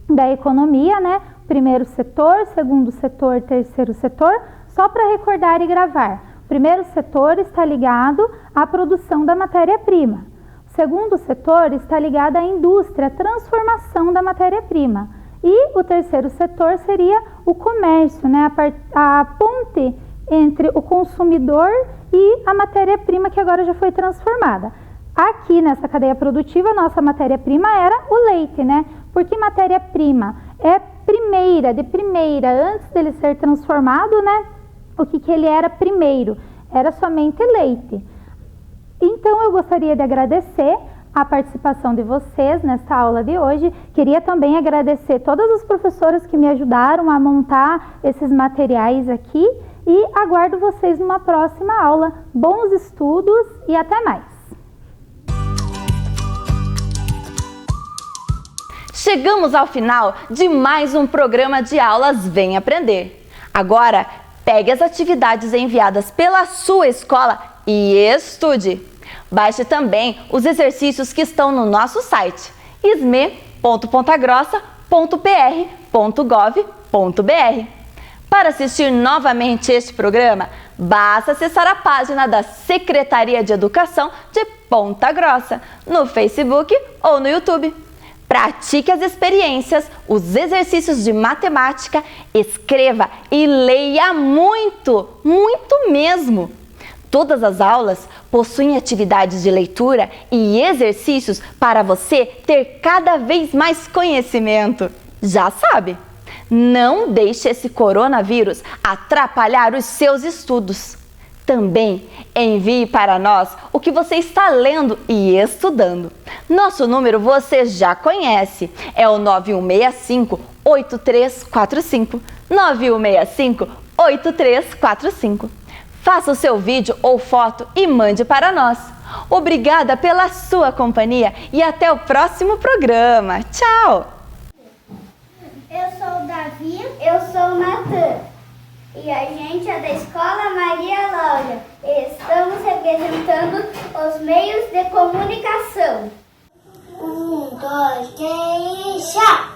K: da economia, né, primeiro setor, segundo setor, terceiro setor. Só para recordar e gravar, o primeiro setor está ligado à produção da matéria-prima. O segundo setor está ligado à indústria, à transformação da matéria-prima. E o terceiro setor seria o comércio, né? A ponte entre o consumidor e a matéria-prima que agora já foi transformada. Aqui nessa cadeia produtiva, a nossa matéria-prima era o leite, né? Porque matéria-prima é de primeira, antes dele ser transformado, né? O que ele era primeiro? Era somente leite. Então, eu gostaria de agradecer a participação de vocês nesta aula de hoje. Queria também agradecer todas as professoras que me ajudaram a montar esses materiais aqui e aguardo vocês numa próxima aula. Bons estudos e até mais!
A: Chegamos ao final de mais um programa de aulas Vem Aprender. Agora, pegue as atividades enviadas pela sua escola e estude. Baixe também os exercícios que estão no nosso site isme.pontagrossa.pr.gov.br. Para assistir novamente este programa, basta acessar a página da Secretaria de Educação de Ponta Grossa no Facebook ou no YouTube. Pratique as experiências, os exercícios de matemática, escreva e leia muito, muito mesmo. Todas as aulas possuem atividades de leitura e exercícios para você ter cada vez mais conhecimento. Já sabe, não deixe esse coronavírus atrapalhar os seus estudos. Também envie para nós o que você está lendo e estudando. Nosso número você já conhece, é o 9165-8345. 9165-8345. Faça o seu vídeo ou foto e mande para nós. Obrigada pela sua companhia e até o próximo programa. Tchau!
L: Eu sou o Davi. Eu sou o Natan. E a gente é da Escola Maria Laura. Estamos representando os meios de comunicação. 1, 2, 3, já!